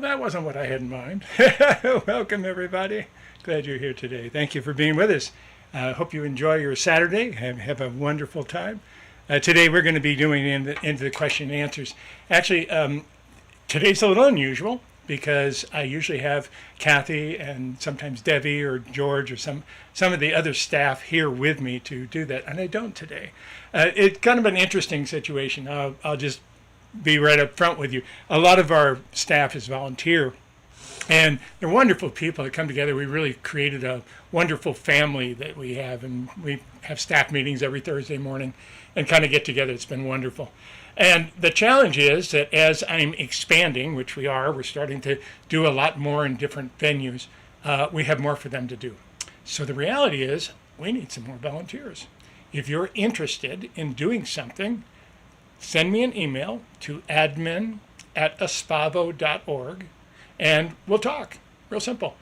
Well, that wasn't what I had in mind. Welcome, everybody. Glad you're here today. Thank you for being with us. Hope you enjoy your Saturday. Have a wonderful time. Today we're going to be doing into the question and answers. Actually, today's a little unusual because I usually have Kathy and sometimes Debbie or George or some of the other staff here with me to do that, and I don't today. It's kind of an interesting situation. I'll just be right up front with you. A lot of our staff is volunteer, and they're wonderful people that come together. We really created a wonderful family that we have, and we have staff meetings every Thursday morning and kind of get together. It's been wonderful. And the challenge is that as I'm expanding, which we're starting to do a lot more in different venues, we have more for them to do. So the reality is we need some more volunteers. If you're interested in doing something, send me an email to admin@aspavo.org, and we'll talk. Real simple.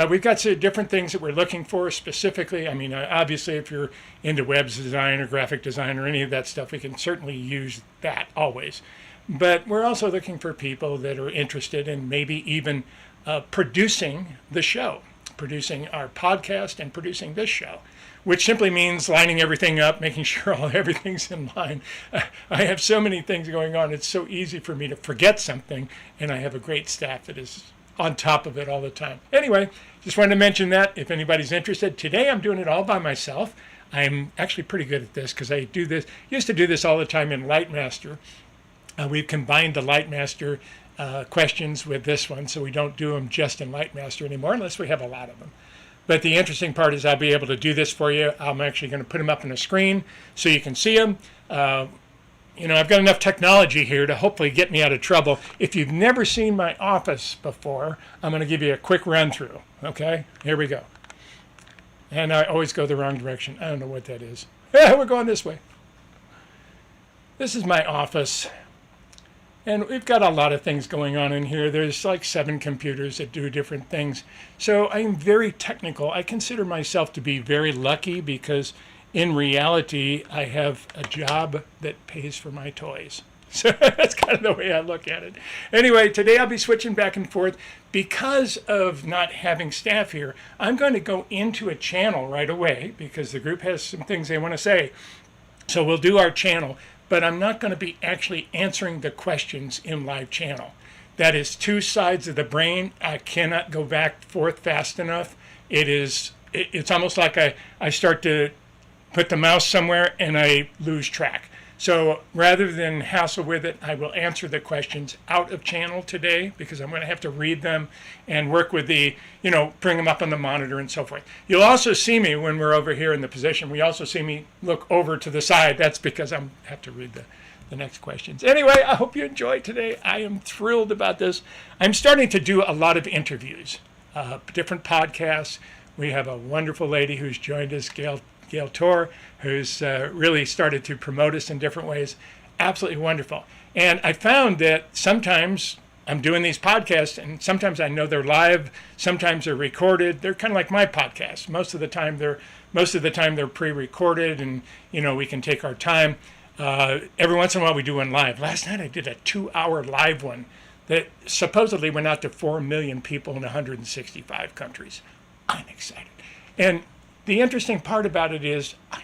We've got some different things that we're looking for specifically. I mean, obviously, if you're into web design or graphic design or any of that stuff, we can certainly use that always. But we're also looking for people that are interested in maybe even producing the show, producing our podcast and producing this show, which simply means lining everything up, making sure everything's in line. I have so many things going on. It's so easy for me to forget something, and I have a great staff that is on top of it all the time. Anyway, just wanted to mention that if anybody's interested. Today I'm doing it all by myself. I'm actually pretty good at this because I used to do this all the time in Lightmaster. We've combined the Lightmaster questions with this one, so we don't do them just in Lightmaster anymore unless we have a lot of them. But the interesting part is I'll be able to do this for you. I'm actually going to put them up on a screen so you can see them. I've got enough technology here to hopefully get me out of trouble. If you've never seen my office before, I'm going to give you a quick run through. Okay, here we go. And I always go the wrong direction. I don't know what that is. We're going this way. This is my office. And we've got a lot of things going on in here. There's like 7 computers that do different things. So I'm very technical. I consider myself to be very lucky because in reality, I have a job that pays for my toys. So that's kind of the way I look at it. Anyway, today I'll be switching back and forth. Because of not having staff here, I'm going to go into a channel right away because the group has some things they want to say. So we'll do our channel. But I'm not going to be actually answering the questions in live channel. That is 2 sides of the brain. I cannot go back and forth fast enough. It's almost like I start to put the mouse somewhere and I lose track. So rather than hassle with it, I will answer the questions out of channel today because I'm going to have to read them and work with bring them up on the monitor and so forth. You'll also see me when we're over here in the position. We also see me look over to the side. That's because I have to read the next questions. Anyway, I hope you enjoyed today. I am thrilled about this. I'm starting to do a lot of interviews, different podcasts. We have a wonderful lady who's joined us, Gail Torr, who's really started to promote us in different ways. Absolutely wonderful. And I found that sometimes I'm doing these podcasts, and sometimes I know they're live, sometimes they're recorded. They're kind of like my podcast. Most of the time they're pre-recorded, and we can take our time. Every once in a while we do one live. Last night I did a 2-hour live one that supposedly went out to 4 million people in 165 countries. I'm excited. And the interesting part about it is I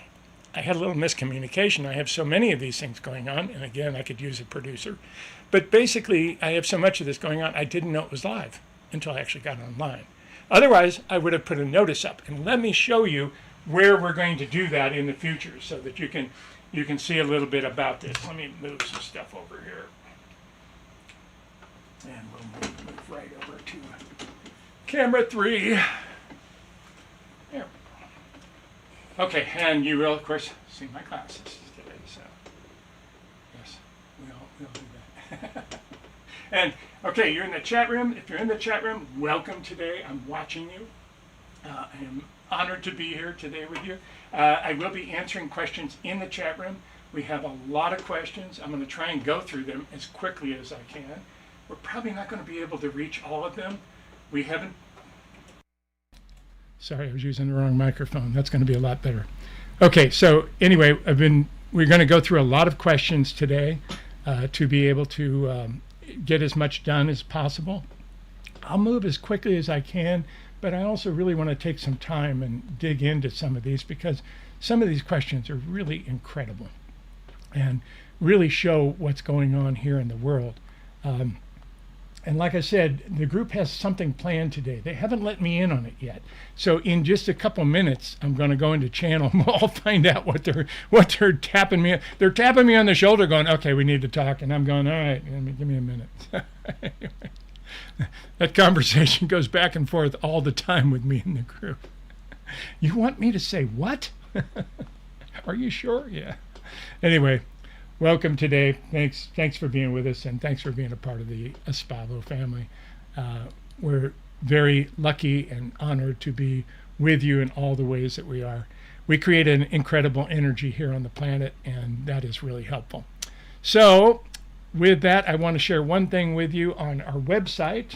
had a little miscommunication. I have so many of these things going on, and again, I could use a producer. But basically, I have so much of this going on, I didn't know it was live until I actually got online. Otherwise, I would have put a notice up. And let me show you where we're going to do that in the future so that you can see a little bit about this. Let me move some stuff over here. And we'll move right over to camera 3. Okay, and you will, of course, see my glasses today, so yes, we'll do that. And, okay, you're in the chat room. If you're in the chat room, welcome today. I'm watching you. I am honored to be here today with you. I will be answering questions in the chat room. We have a lot of questions. I'm going to try and go through them as quickly as I can. We're probably not going to be able to reach all of them. We haven't. Sorry, I was using the wrong microphone. That's going to be a lot better. Okay, so anyway, we're going to go through a lot of questions today to be able to get as much done as possible. I'll move as quickly as I can, but I also really want to take some time and dig into some of these because some of these questions are really incredible and really show what's going on here in the world. And like I said, the group has something planned today. They haven't let me in on it yet. So in just a couple minutes, I'm going to go into channel and we'll all find out what they're tapping me. They're tapping me on the shoulder going, okay, we need to talk. And I'm going, all right, give me a minute. That conversation goes back and forth all the time with me and the group. You want me to say what? Are you sure? Yeah. Anyway, welcome today. Thanks for being with us, and thanks for being a part of the Espavo family. We're very lucky and honored to be with you in all the ways that we are. We create an incredible energy here on the planet, and that is really helpful. So with that, I want to share one thing with you on our website.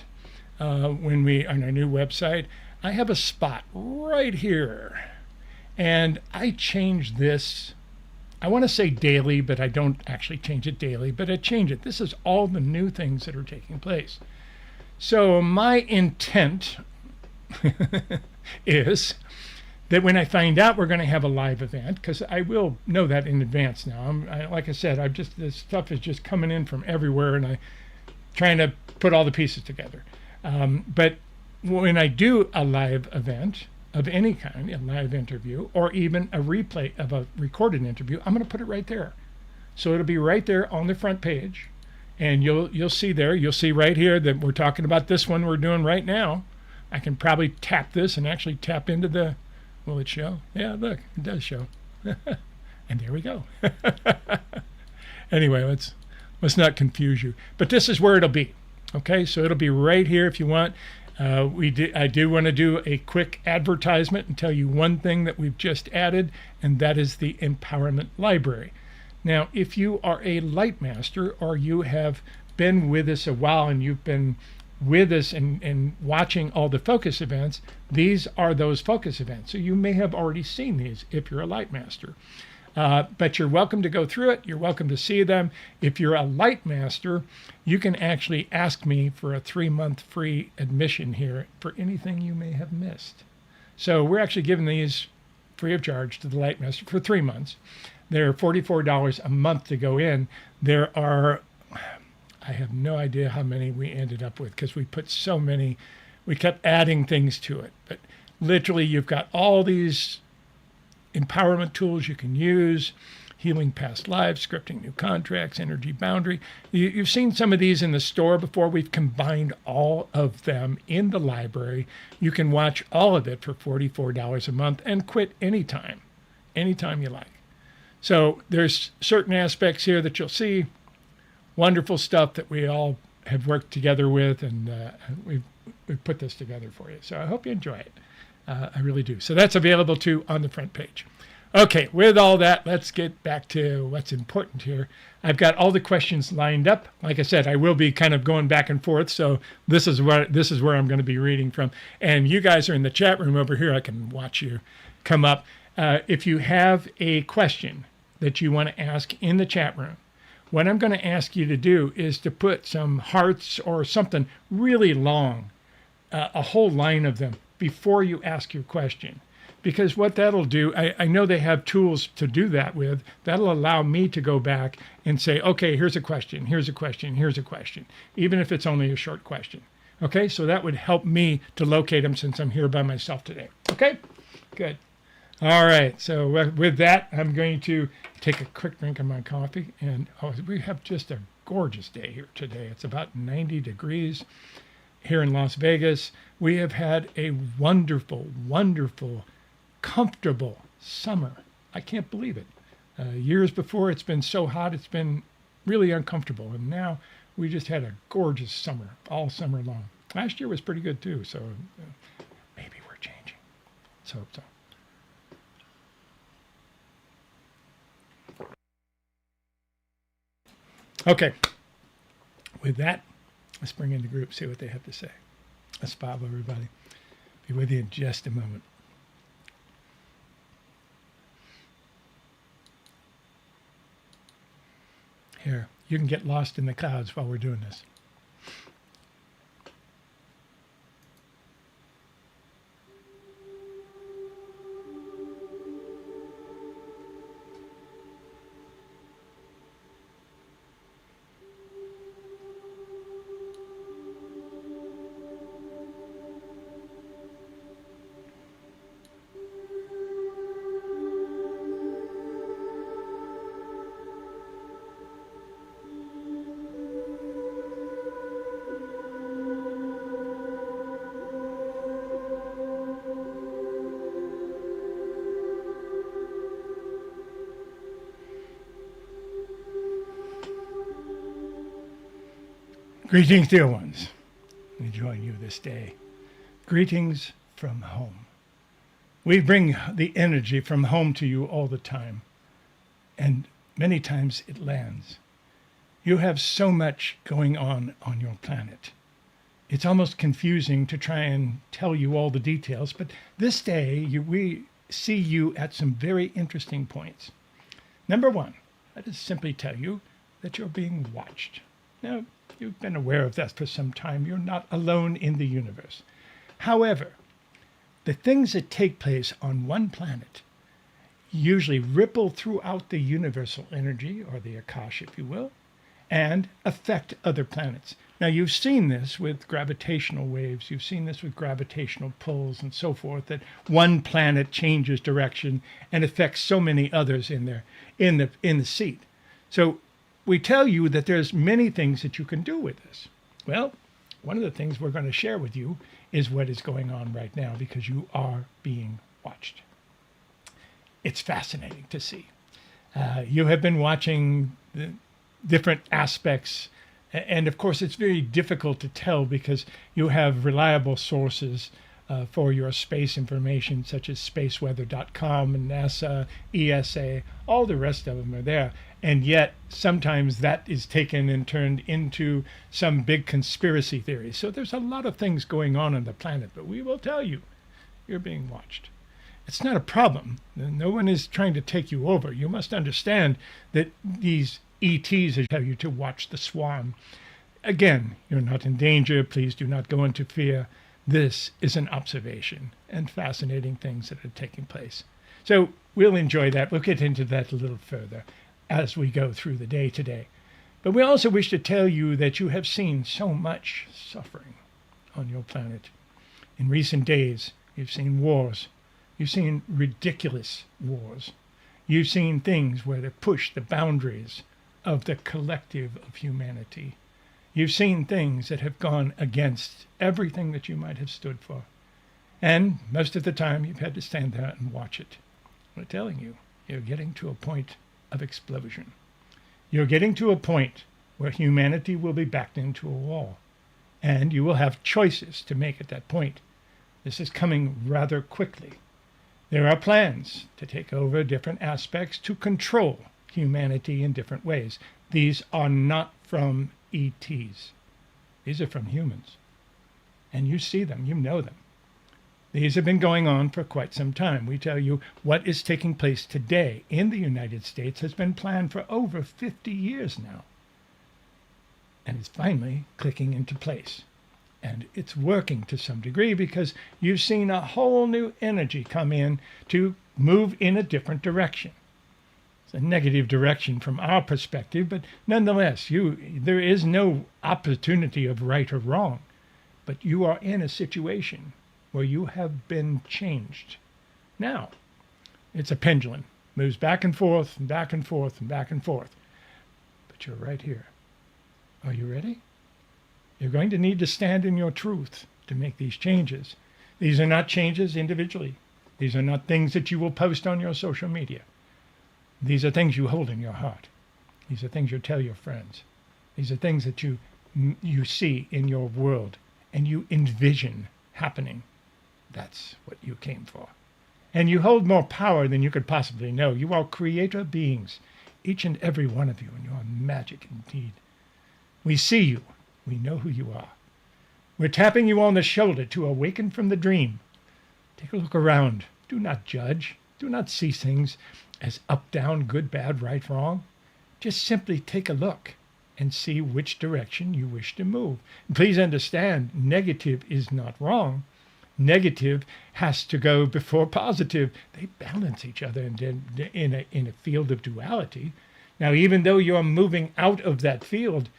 On our new website, I have a spot right here, and I change this. I want to say daily, but I don't actually change it daily, but I change it. This is all the new things that are taking place. So my intent is that when I find out we're going to have a live event, because I will know that in advance now. Like I said, this stuff is just coming in from everywhere, and I'm trying to put all the pieces together. But when I do a live event of any kind, a live interview, or even a replay of a recorded interview, I'm going to put it right there. So it'll be right there on the front page, and you'll see there. You'll see right here that we're talking about this one we're doing right now. I can probably tap this and actually tap into the. Will it show? Yeah, look, it does show. And there we go. Anyway, let's not confuse you. But this is where it'll be. Okay, so it'll be right here if you want. I do want to do a quick advertisement and tell you one thing that we've just added, and that is the Empowerment Library. Now, if you are a light master or you have been with us a while and you've been with us and watching all the focus events, these are those focus events. So you may have already seen these if you're a light master. But you're welcome to go through it. You're welcome to see them. If you're a light master, you can actually ask me for a 3-month free admission here for anything you may have missed. So we're actually giving these free of charge to the light master for 3 months. They're $44 a month to go in. There are, I have no idea how many we ended up with because we put so many, we kept adding things to it. But literally you've got all these empowerment tools you can use, healing past lives, scripting new contracts, energy boundary. You've seen some of these in the store before. We've combined all of them in the library. You can watch all of it for $44 a month and quit anytime you like. So there's certain aspects here that you'll see, wonderful stuff that we all have worked together with, and we've put this together for you. So I hope you enjoy it. I really do. So that's available too on the front page. Okay, with all that, let's get back to what's important here. I've got all the questions lined up. Like I said, I will be kind of going back and forth. So this is where I'm going to be reading from. And you guys are in the chat room over here. I can watch you come up. If you have a question that you want to ask in the chat room, what I'm going to ask you to do is to put some hearts or something really long, a whole line of them, before you ask your question. Because what that'll do, I know they have tools to do that with, that'll allow me to go back and say, okay, here's a question, here's a question, here's a question, even if it's only a short question. Okay, so that would help me to locate them since I'm here by myself today. Okay, good. All right, so with that, I'm going to take a quick drink of my coffee. And we have just a gorgeous day here today. It's about 90 degrees here in Las Vegas. We have had a wonderful, wonderful, comfortable summer. I can't believe it. Years before, it's been so hot, it's been really uncomfortable. And now we just had a gorgeous summer, all summer long. Last year was pretty good too, so maybe we're changing. Let's hope so. Okay, with that, let's bring in the group, see what they have to say. Let's follow everybody. Be with you in just a moment. Here, you can get lost in the clouds while we're doing this. Greetings, dear ones. We join you this day. Greetings from home. We bring the energy from home to you all the time, and many times it lands. You have so much going on your planet. It's almost confusing to try and tell you all the details, but this day we see you at some very interesting points. Number one, I just simply tell you that you're being watched. Now, you've been aware of that for some time. You're not alone in the universe. However, the things that take place on one planet usually ripple throughout the universal energy, or the Akash, if you will, and affect other planets. Now, you've seen this with gravitational waves. You've seen this with gravitational pulls and so forth, that one planet changes direction and affects so many others in the seat. So we tell you that there's many things that you can do with this. Well, one of the things we're going to share with you is what is going on right now, because you are being watched. It's fascinating to see. You have been watching the different aspects, and of course it's very difficult to tell because you have reliable sources for your space information, such as spaceweather.com and NASA, ESA, all the rest of them are there. And yet sometimes that is taken and turned into some big conspiracy theory. So there's a lot of things going on the planet, but we will tell you, you're being watched. It's not a problem. No one is trying to take you over. You must understand that these ETs tell you to watch the swarm. Again, you're not in danger. Please do not go into fear. This is an observation and fascinating things that are taking place. So we'll enjoy that. We'll get into that a little further as we go through the day today. But we also wish to tell you that you have seen so much suffering on your planet. In recent days, you've seen wars. You've seen ridiculous wars. You've seen things where they push the boundaries of the collective of humanity. You've seen things that have gone against everything that you might have stood for. And most of the time, you've had to stand there and watch it. We're telling you, you're getting to a point of explosion. You're getting to a point where humanity will be backed into a wall, and you will have choices to make at that point. This is coming rather quickly. There are plans to take over different aspects to control humanity in different ways. These are not from ETs. These are from humans. And you see them, you know them. These have been going on for quite some time. We tell you what is taking place today in the United States has been planned for over 50 years now. And it's finally clicking into place. And it's working to some degree because you've seen a whole new energy come in to move in a different direction. It's a negative direction from our perspective, but nonetheless, there is no opportunity of right or wrong. But you are in a situation where you have been changed. Now, it's a pendulum. Moves back and forth and back and forth and back and forth. But you're right here. Are you ready? You're going to need to stand in your truth to make these changes. These are not changes individually. These are not things that you will post on your social media. These are things you hold in your heart. These are things you tell your friends. These are things that you see in your world and you envision happening. That's what you came for. And you hold more power than you could possibly know. You are creator beings, each and every one of you, and you are magic indeed. We see you. We know who you are. We're tapping you on the shoulder to awaken from the dream. Take a look around. Do not judge. Do not see things as up, down, good, bad, right, wrong. Just simply take a look and see which direction you wish to move. Please understand, negative is not wrong. Negative has to go before positive. They balance each other in a field of duality. Now, even though you're moving out of that field,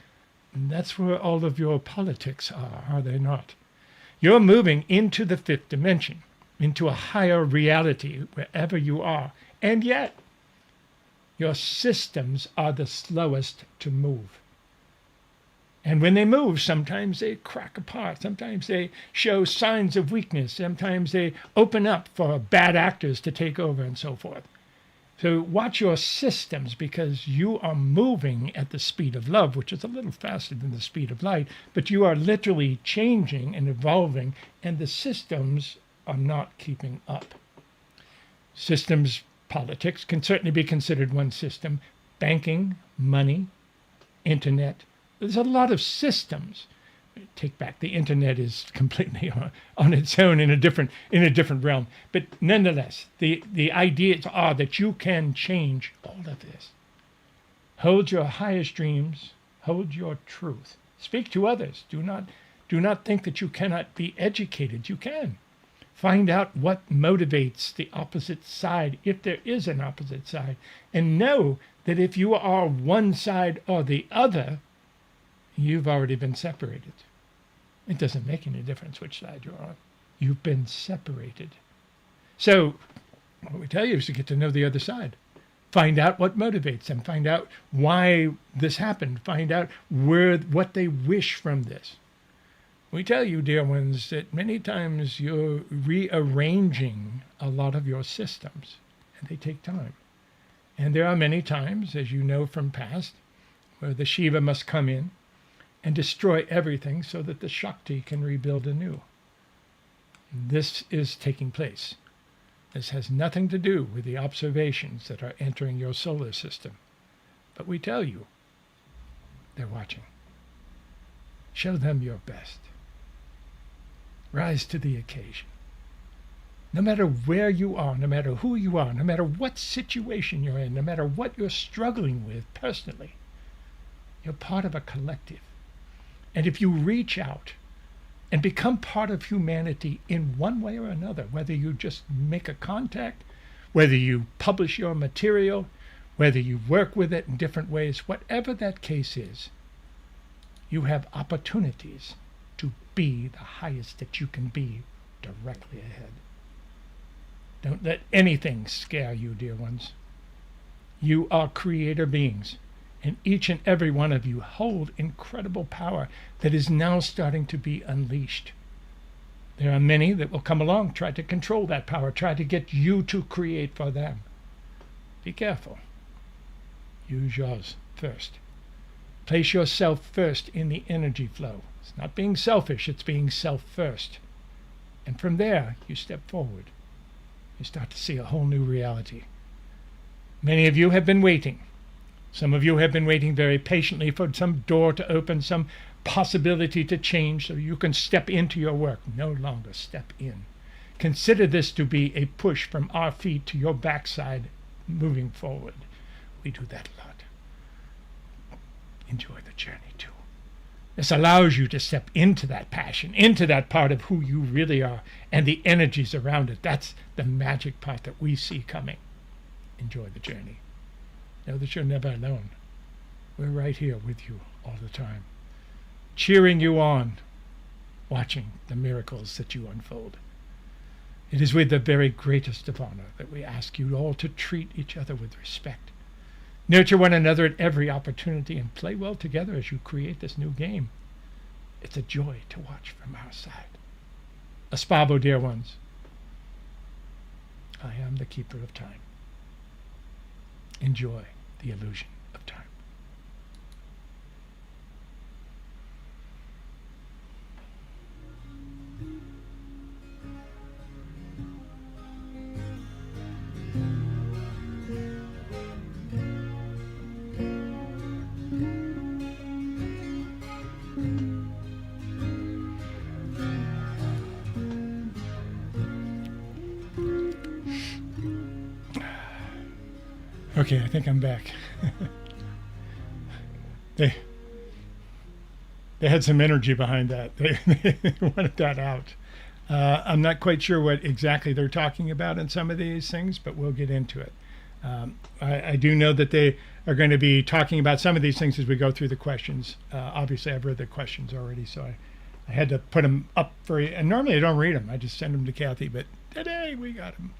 that's where all of your politics are they not? You're moving into the fifth dimension, into a higher reality wherever you are. And yet, your systems are the slowest to move. And when they move, sometimes they crack apart. Sometimes they show signs of weakness. Sometimes they open up for bad actors to take over and so forth. So watch your systems, because you are moving at the speed of love, which is a little faster than the speed of light, but you are literally changing and evolving, and the systems are not keeping up. Systems, politics can certainly be considered one system. Banking, money, internet. There's a lot of systems. Take back, the internet is completely on its own in a different realm. But nonetheless, the ideas are that you can change all of this. Hold your highest dreams. Hold your truth. Speak to others. Do not think that you cannot be educated. You can. Find out what motivates the opposite side, if there is an opposite side. And know that if you are one side or the other, you've already been separated. It doesn't make any difference which side you're on. You've been separated. So what we tell you is to get to know the other side. Find out what motivates them. Find out why this happened. Find out what they wish from this. We tell you, dear ones, that many times you're rearranging a lot of your systems, and they take time. And there are many times, as you know from past, where the Shiva must come in and destroy everything so that the Shakti can rebuild anew. This is taking place. This has nothing to do with the observations that are entering your solar system. But we tell you, they're watching. Show them your best. Rise to the occasion. No matter where you are, no matter who you are, no matter what situation you're in, no matter what you're struggling with personally, you're part of a collective. And if you reach out and become part of humanity in one way or another, whether you just make a contact, whether you publish your material, whether you work with it in different ways, whatever that case is, you have opportunities to be the highest that you can be directly ahead. Don't let anything scare you, dear ones. You are creator beings, and each and every one of you hold incredible power that is now starting to be unleashed. There are many that will come along, try to control that power, try to get you to create for them. Be careful. Use yours first. Place yourself first in the energy flow. It's not being selfish, it's being self first. And from there, you step forward. You start to see a whole new reality. Many of you have been waiting. Some of you have been waiting very patiently for some door to open, some possibility to change so you can step into your work. No longer step in. Consider this to be a push from our feet to your backside moving forward. We do that a lot. Enjoy the journey too. This allows you to step into that passion, into that part of who you really are, and the energies around it. That's the magic part that we see coming. Enjoy the journey. Know that you're never alone. We're right here with you all the time, cheering you on, watching the miracles that you unfold. It is with the very greatest of honor that we ask you all to treat each other with respect. Nurture one another at every opportunity and play well together as you create this new game. It's a joy to watch from our side. Aspavo, dear ones. I am the keeper of time. Enjoy the illusion of time. Okay, I think I'm back. They had some energy behind that. They wanted that out. I'm not quite sure what exactly they're talking about in some of these things, but we'll get into it. I do know that they are going to be talking about some of these things as we go through the questions. Obviously, I've read the questions already, so I had to put them up for you. And normally I don't read them. I just send them to Kathy, but today we got them.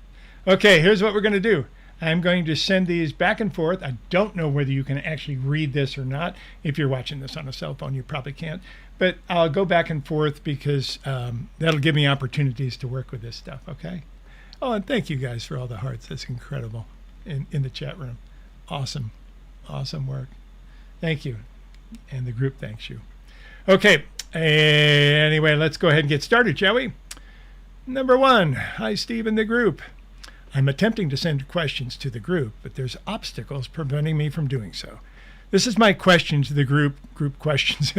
Okay, here's what we're going to do. I'm going to send these back and forth. I don't know whether you can actually read this or not. If you're watching this on a cell phone, you probably can't. But I'll go back and forth because that'll give me opportunities to work with this stuff, okay? Oh, and thank you guys for all the hearts. That's incredible. in the chat room. Awesome work. Thank you, and the group thanks you. Okay, anyway, let's go ahead and get started, shall we? Number 1, hi Steve and the group. I'm attempting to send questions to the group, but there's obstacles preventing me from doing so. This is my question to the group questions.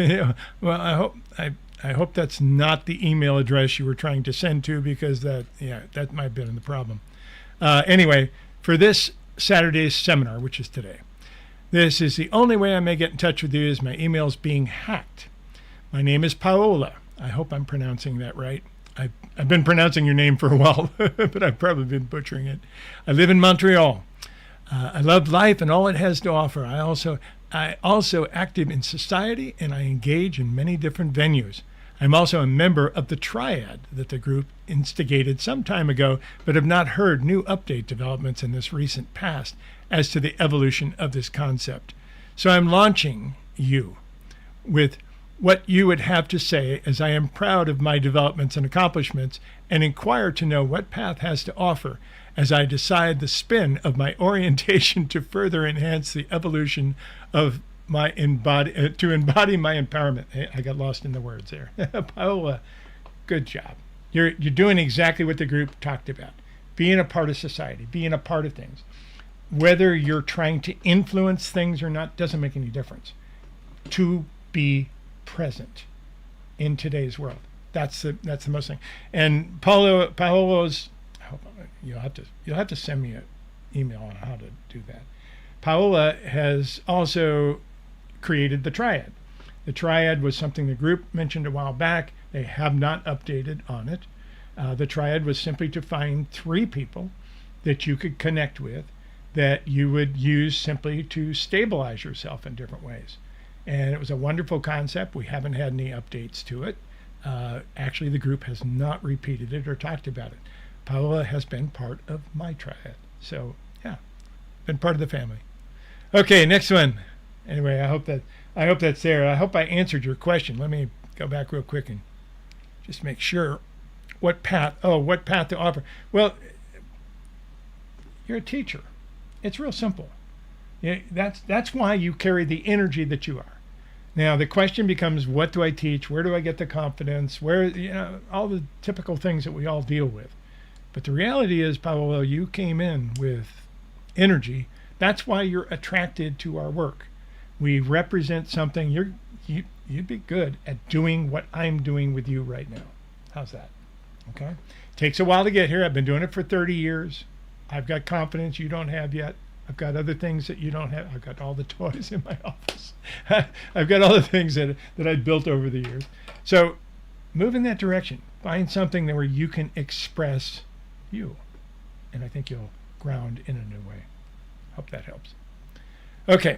Well, I hope that's not the email address you were trying to send to, because that might have been the problem. Anyway, for this Saturday's seminar, which is today, this is the only way I may get in touch with you, is my email's being hacked. My name is Paola. I hope I'm pronouncing that right. I've been pronouncing your name for a while, but I've probably been butchering it. I live in Montreal. I love life and all it has to offer. I also active in society, and I engage in many different venues. I'm also a member of the Triad that the group instigated some time ago, but have not heard new update developments in this recent past as to the evolution of this concept. So I'm launching you with what you would have to say, as I am proud of my developments and accomplishments, and inquire to know what path has to offer as I decide the spin of my orientation to further enhance the evolution of my to embody my empowerment. I got lost in the words there. Paola, good job. You're doing exactly what the group talked about. Being a part of society, being a part of things. Whether you're trying to influence things or not doesn't make any difference. To be present in today's world. That's the most thing. And Paolo's, you'll have to send me an email on how to do that. Paola has also created the Triad. The Triad was something the group mentioned a while back. They have not updated on it. The Triad was simply to find 3 people that you could connect with, that you would use simply to stabilize yourself in different ways. And it was a wonderful concept. We haven't had any updates to it. Actually, the group has not repeated it or talked about it. Paola has been part of my Triad. So, yeah, been part of the family. Okay, next one. Anyway, I hope that's there. I hope I answered your question. Let me go back real quick and just make sure what path to offer. Well, you're a teacher. It's real simple. Yeah, that's why you carry the energy that you are. Now the question becomes, what do I teach? Where do I get the confidence? Where, all the typical things that we all deal with. But the reality is, Paolo, you came in with energy. That's why you're attracted to our work. We represent something. You'd be good at doing what I'm doing with you right now. How's that? Okay. Takes a while to get here. I've been doing it for 30 years. I've got confidence you don't have yet. I've got other things that you don't have. I've got all the toys in my office. I've got all the things that I built over the years. So move in that direction. Find something where you can express you. And I think you'll ground in a new way. Hope that helps. Okay.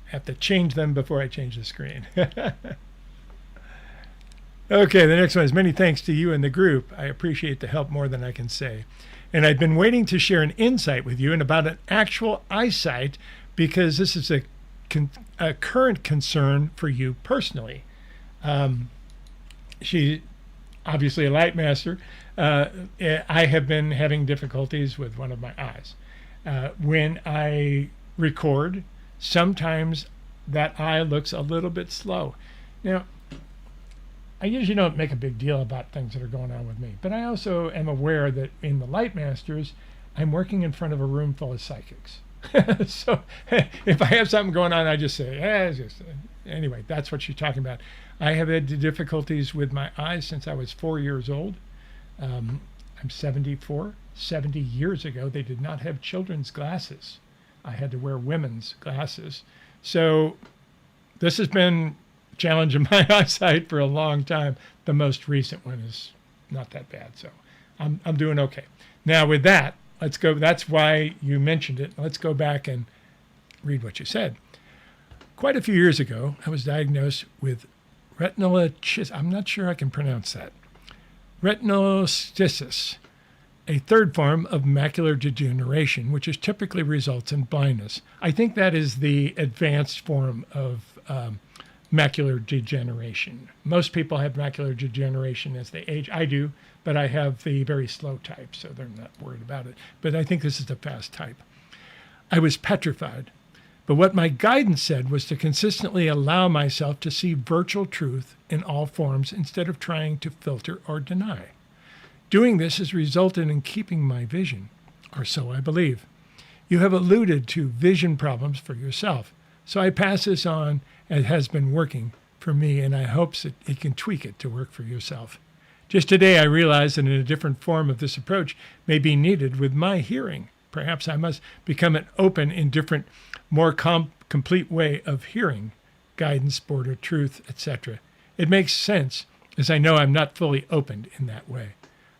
Have to change them before I change the screen. Okay, the next one is, many thanks to you and the group. I appreciate the help more than I can say. And I've been waiting to share an insight with you and about an actual eyesight, because this is a current concern for you personally. She, obviously a light master. I have been having difficulties with one of my eyes. When I record, sometimes that eye looks a little bit slow. Now, I usually don't make a big deal about things that are going on with me, but I also am aware that in the Light Masters, I'm working in front of a room full of psychics. So if I have something going on, I just say, anyway, that's what she's talking about. I have had difficulties with my eyes since I was 4 years old. I'm 74. 70 years ago, they did not have children's glasses. I had to wear women's glasses. So this has been challenge in my eyesight for a long time. The most recent one is not that bad, so I'm doing okay. Now with that, let's go. That's why you mentioned it. Let's go back and read what you said. Quite a few years ago, I was diagnosed with I'm not sure I can pronounce that. Retinocysis, a third form of macular degeneration, which typically results in blindness. I think that is the advanced form of macular degeneration. Most people have macular degeneration as they age. I do, but I have the very slow type, so they're not worried about it. But I think this is the fast type. I was petrified. But what my guidance said was to consistently allow myself to see virtual truth in all forms instead of trying to filter or deny. Doing this has resulted in keeping my vision, or so I believe. You have alluded to vision problems for yourself, so I pass this on. It has been working for me, and I hope that it can tweak it to work for yourself. Just today, I realized that a different form of this approach may be needed with my hearing. Perhaps I must become an open, indifferent, more complete way of hearing, guidance, border, truth, etc. It makes sense, as I know I'm not fully opened in that way.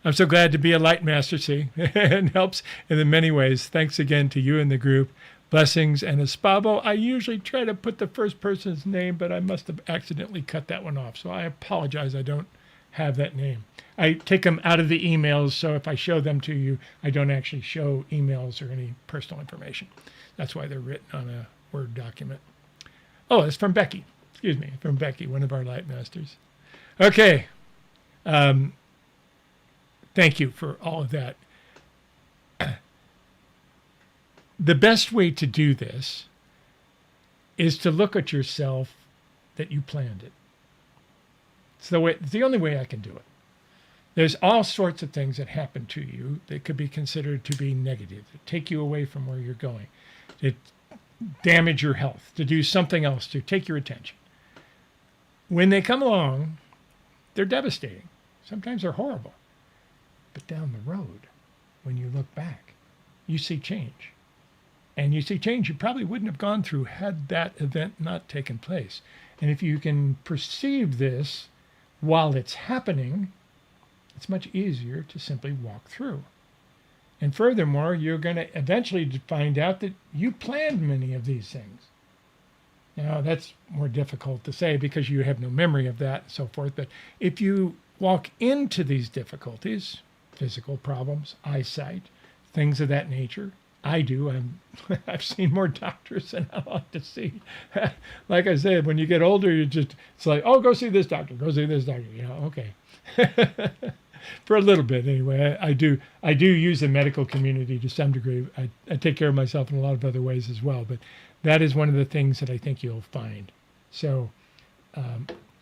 I'm so glad to be a light master, see, and helps in the many ways. Thanks again to you and the group. Blessings and Espavo. I usually try to put the first person's name, but I must have accidentally cut that one off. So I apologize. I don't have that name. I take them out of the emails, so if I show them to you, I don't actually show emails or any personal information. That's why they're written on a Word document. Oh, it's from Becky. Excuse me, from Becky, one of our light masters. Okay. Thank you for all of that. The best way to do this is to look at yourself that you planned it. It's the only way I can do it. There's all sorts of things that happen to you that could be considered to be negative, that take you away from where you're going, that damage your health, to do something else, to take your attention. When they come along, they're devastating. Sometimes they're horrible. But down the road, when you look back, you see change. And you see change you probably wouldn't have gone through had that event not taken place. And if you can perceive this while it's happening, it's much easier to simply walk through. And furthermore, you're going to eventually find out that you planned many of these things. Now, that's more difficult to say because you have no memory of that and so forth. But if you walk into these difficulties, physical problems, eyesight, things of that nature, I do. I've seen more doctors than I like to see. Like I said, when you get older, it's like, oh, go see this doctor, go see this doctor. You know, okay. For a little bit anyway. I do use the medical community to some degree. I take care of myself in a lot of other ways as well, but that is one of the things that I think you'll find. So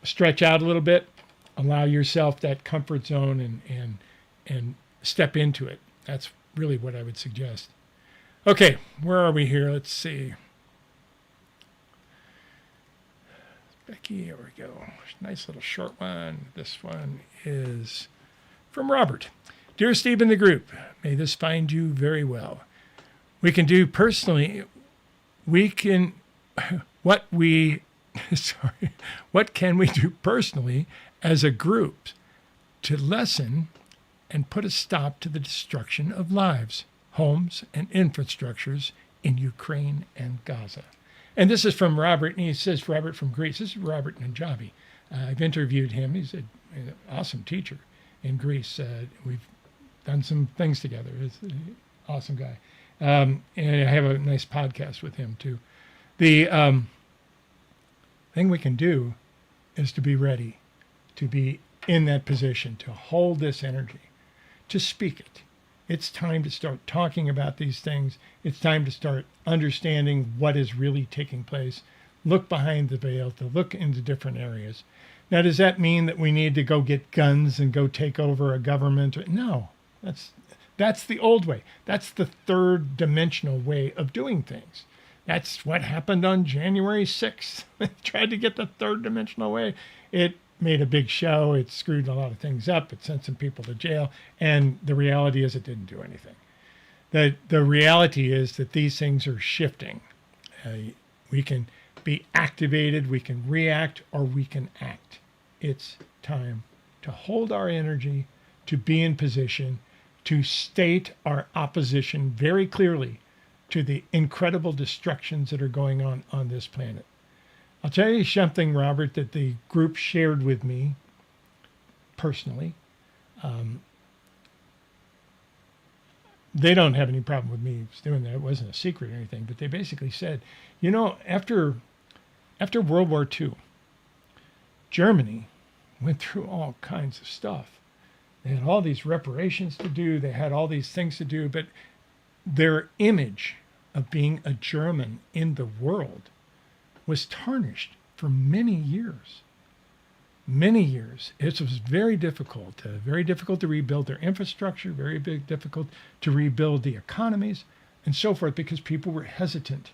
stretch out a little bit, allow yourself that comfort zone and step into it. That's really what I would suggest. Okay, where are we here? Let's see. Becky, here we go. Nice little short one. This one is from Robert. Dear Steve and the group, may this find you very well. What can we do personally as a group to lessen and put a stop to the destruction of lives, homes, and infrastructures in Ukraine and Gaza? And this is from Robert, and he says Robert from Greece. This is Robert Najabi. I've interviewed him. He's an awesome teacher in Greece. We've done some things together. He's an awesome guy. And I have a nice podcast with him, too. The thing we can do is to be ready, to be in that position, to hold this energy, to speak it. It's time to start talking about these things. It's time to start understanding what is really taking place. Look behind the veil, to look into different areas. Now, does that mean that we need to go get guns and go take over a government? No, that's the old way. That's the third dimensional way of doing things. That's what happened on January 6th. They tried to get the third dimensional way. It made a big show. It screwed a lot of things up. It sent some people to jail. And the reality is it didn't do anything. The reality is that these things are shifting. We can be activated, we can react, or we can act. It's time to hold our energy, to be in position, to state our opposition very clearly to the incredible destructions that are going on this planet. I'll tell you something, Robert, that the group shared with me personally. They don't have any problem with me doing that. It wasn't a secret or anything, but they basically said, you know, after World War II, Germany went through all kinds of stuff. They had all these reparations to do. They had all these things to do, but their image of being a German in the world was tarnished for many years. Many years. It was very difficult to rebuild their infrastructure, very difficult to rebuild the economies and so forth, because people were hesitant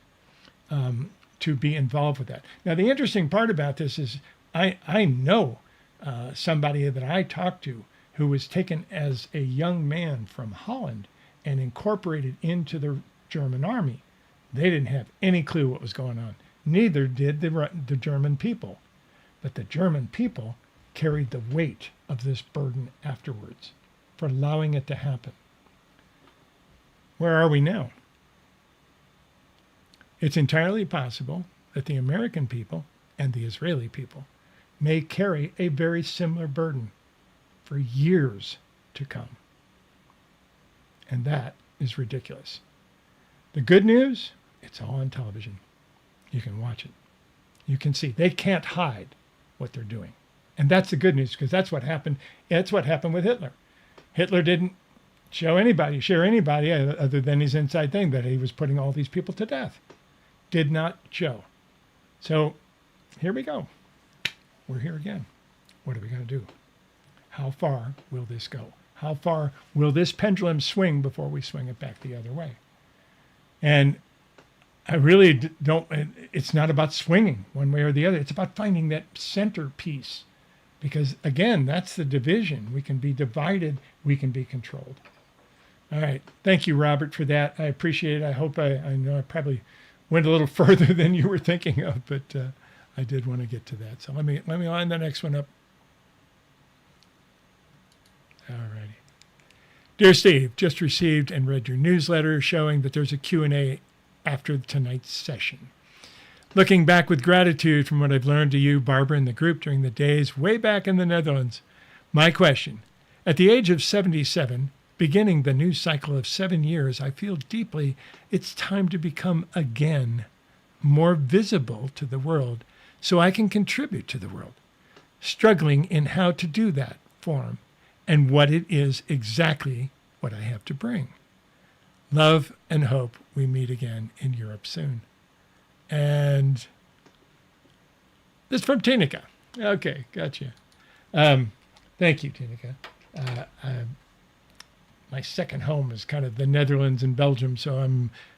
to be involved with that. Now, the interesting part about this is I know somebody that I talked to who was taken as a young man from Holland and incorporated into the German army. They didn't have any clue what was going on. Neither did the German people. But the German people carried the weight of this burden afterwards for allowing it to happen. Where are we now? It's entirely possible that the American people and the Israeli people may carry a very similar burden for years to come. And that is ridiculous. The good news, it's all on television. You can watch it. You can see. They can't hide what they're doing. And that's the good news, because that's what happened. That's what happened with Hitler. Hitler didn't share anybody other than his inside thing, that he was putting all these people to death. Did not show. So here we go. We're here again. What are we going to do? How far will this go? How far will this pendulum swing before we swing it back the other way? And I really don't, it's not about swinging one way or the other. It's about finding that centerpiece. Because again, that's the division. We can be divided, we can be controlled. All right. Thank you, Robert, for that. I appreciate it. I hope I know I probably went a little further than you were thinking of, but I did want to get to that. So let me line the next one up. All righty. Dear Steve, just received and read your newsletter showing that there's a Q&A after tonight's session. Looking back with gratitude from what I've learned to you, Barbara, and the group during the days way back in the Netherlands, my question, at the age of 77, beginning the new cycle of 7 years, I feel deeply it's time to become again more visible to the world so I can contribute to the world, struggling in how to do that form and what it is exactly what I have to bring. Love and hope we meet again in Europe soon. And this is from Tinica. Okay, gotcha. Thank you, Tinica. My second home is kind of the Netherlands and Belgium, so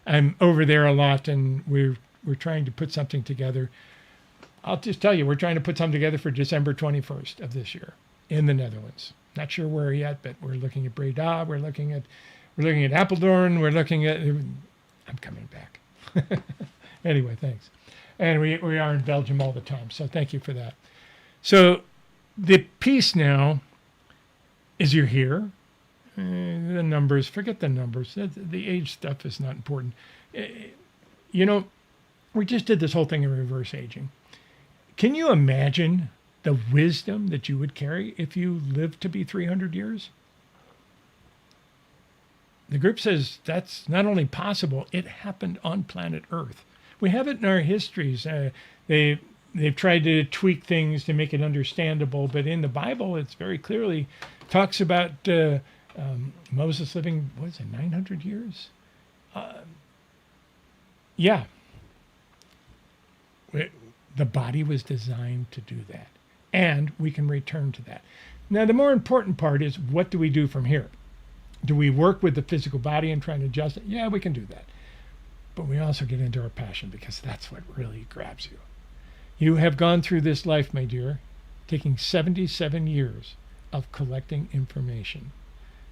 I'm over there a lot, and we're trying to put something together. I'll just tell you, we're trying to put something together for December 21st of this year in the Netherlands. Not sure where yet, but we're looking at Breda, we're looking at Apeldoorn, we're looking at. I'm coming back. Anyway, thanks. And we are in Belgium all the time, so thank you for that. So the piece now is you're here. The numbers, forget the numbers. The age stuff is not important. You know, we just did this whole thing in reverse aging. Can you imagine the wisdom that you would carry if you lived to be 300 years? The group says that's not only possible, it happened on planet Earth. We have it in our histories. They've tried to tweak things to make it understandable, but in the Bible, it's very clearly talks about Moses living, 900 years? Yeah. The body was designed to do that, and we can return to that. Now, the more important part is, what do we do from here? Do we work with the physical body and try to adjust it? Yeah, we can do that. But we also get into our passion, because that's what really grabs you. You have gone through this life, my dear, taking 77 years of collecting information.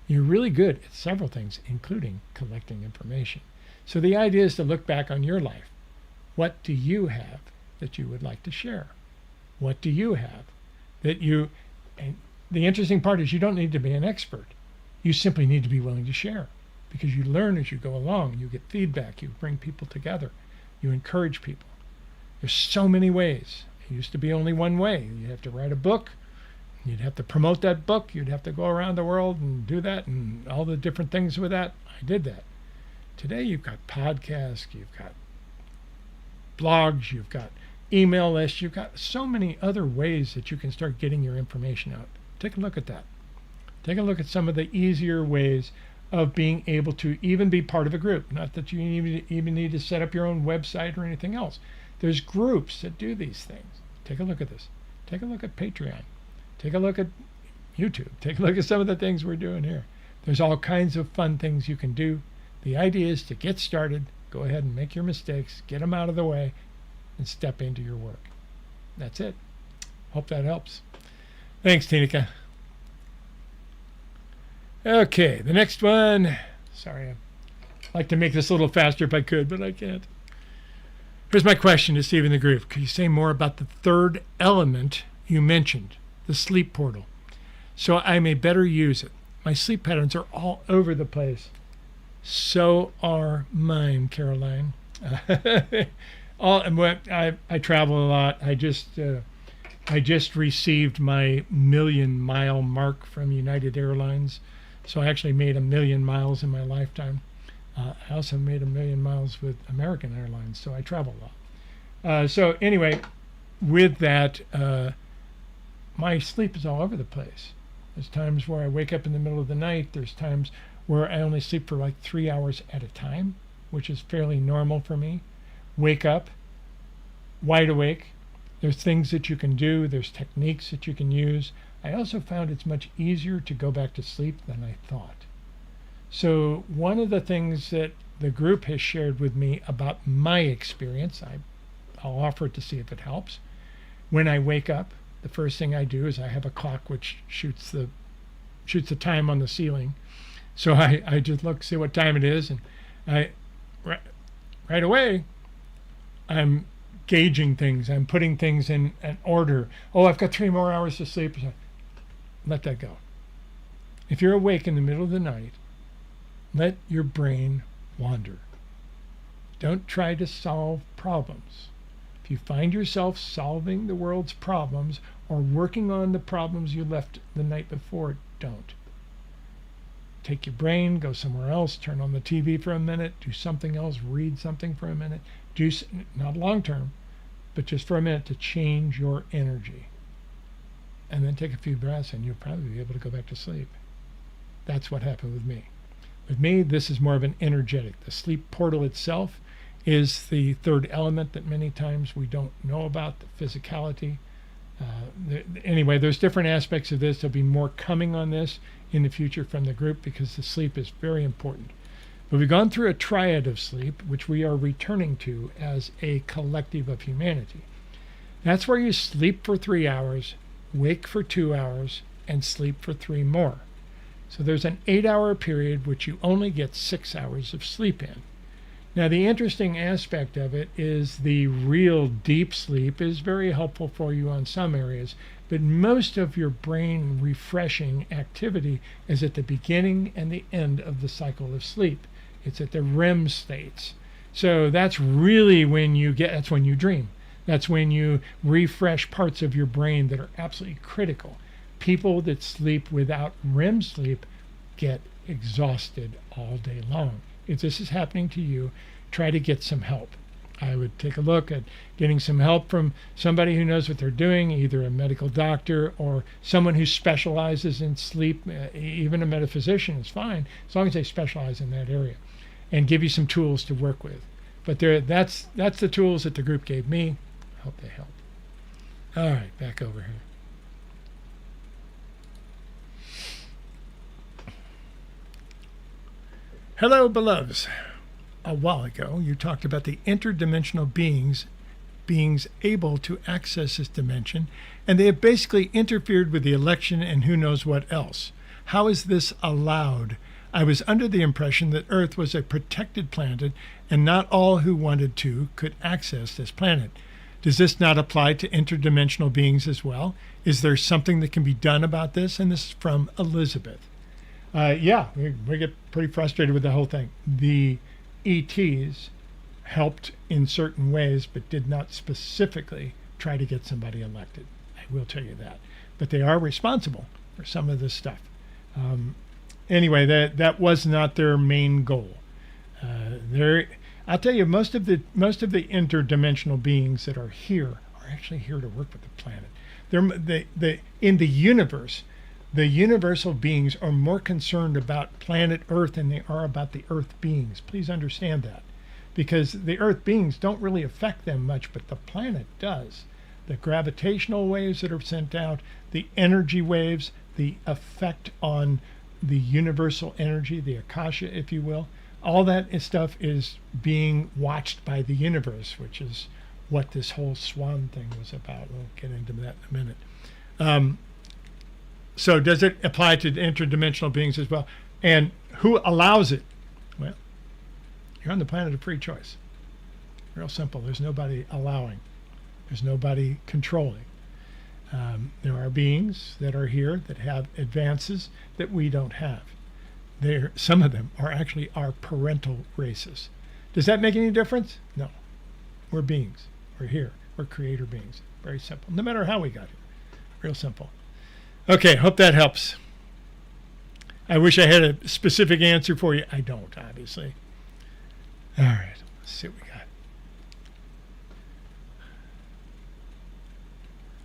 You're really good at several things, including collecting information. So the idea is to look back on your life. What do you have that you would like to share? What do you have that you, and the interesting part is you don't need to be an expert. You simply need to be willing to share, because you learn as you go along. You get feedback. You bring people together. You encourage people. There's so many ways. It used to be only one way. You have to write a book. You'd have to promote that book. You'd have to go around the world and do that and all the different things with that. I did that. Today you've got podcasts. You've got blogs. You've got email list. You've got so many other ways that you can start getting your information out. Take a look at that. Take a look at some of the easier ways of being able to even be part of a group. Not that you even need to set up your own website or anything else. There's groups that do these things. Take a look at this. Take a look at Patreon. Take a look at YouTube. Take a look at some of the things we're doing here. There's all kinds of fun things you can do. The idea is to get started, go ahead and make your mistakes, get them out of the way, and step into your work. That's it. Hope that helps. Thanks, Tinika. Okay, the next one. Sorry, I'd like to make this a little faster if I could, but I can't. Here's my question to Steve in the group. Could you say more about the third element you mentioned, the sleep portal, so I may better use it? My sleep patterns are all over the place. So are mine, Caroline. I travel a lot. I just received my 1,000,000-mile mark from United Airlines. So I actually made 1,000,000 miles in my lifetime. I also made 1,000,000 miles with American Airlines, so I travel a lot. So anyway, with that, my sleep is all over the place. There's times where I wake up in the middle of the night. There's times where I only sleep for like 3 hours at a time, which is fairly normal for me. Wake up, wide awake. There's things that you can do. There's techniques that you can use. I also found it's much easier to go back to sleep than I thought. So one of the things that the group has shared with me about my experience, I'll offer it to see if it helps. When I wake up, the first thing I do is I have a clock which shoots the time on the ceiling. So I just look, see what time it is, and right away, I'm gauging things. I'm putting things in an order. Oh, I've got 3 more hours to sleep. Let that go. If you're awake in the middle of the night, let your brain wander. Don't try to solve problems. If you find yourself solving the world's problems or working on the problems you left the night before, don't. Take your brain, go somewhere else, turn on the TV for a minute, do something else, read something for a minute. Not long term, but just for a minute to change your energy. And then take a few breaths and you'll probably be able to go back to sleep. That's what happened with me. With me, this is more of an energetic. The sleep portal itself is the third element that many times we don't know about, the physicality. Anyway, there's different aspects of this. There'll be more coming on this in the future from the group because the sleep is very important. But we've gone through a triad of sleep, which we are returning to as a collective of humanity. That's where you sleep for 3 hours, wake for 2 hours, and sleep for 3 more. So there's an 8-hour period which you only get 6 hours of sleep in. Now the interesting aspect of it is the real deep sleep is very helpful for you on some areas, but most of your brain refreshing activity is at the beginning and the end of the cycle of sleep. It's at the REM states. So that's really when that's when you dream. That's when you refresh parts of your brain that are absolutely critical. People that sleep without REM sleep get exhausted all day long. If this is happening to you, try to get some help. I would take a look at getting some help from somebody who knows what they're doing, either a medical doctor or someone who specializes in sleep. Even a metaphysician is fine, as long as they specialize in that area, and give you some tools to work with. But that's the tools that the group gave me. I hope they help. All right, back over here. Hello, beloveds. A while ago, you talked about the interdimensional beings able to access this dimension, and they have basically interfered with the election and who knows what else. How is this allowed? I was under the impression that Earth was a protected planet, and not all who wanted to could access this planet. Does this not apply to interdimensional beings as well? Is there something that can be done about this? And this is from Elizabeth. Yeah, we get pretty frustrated with the whole thing. The ETs helped in certain ways, but did not specifically try to get somebody elected. I will tell you that. But they are responsible for some of this stuff. Anyway, that was not their main goal. I'll tell you, most of the interdimensional beings that are here are actually here to work with the planet. In the universe, the universal beings are more concerned about planet Earth than they are about the Earth beings. Please understand that, because the Earth beings don't really affect them much, but the planet does. The gravitational waves that are sent out, the energy waves, the effect on the universal energy, the Akasha, if you will, all that stuff is being watched by the universe, which is what this whole swan thing was about. We'll get into that in a minute. So does it apply to interdimensional beings as well? And who allows it? Well, you're on the planet of free choice. Real simple. There's nobody allowing. There's nobody controlling. There are beings that are here that have advances that we don't have. Some of them are actually our parental races. Does that make any difference? No. We're beings. We're here. We're creator beings. Very simple. No matter how we got here. Real simple. Okay, hope that helps. I wish I had a specific answer for you. I don't, obviously. All right, let's see what we got.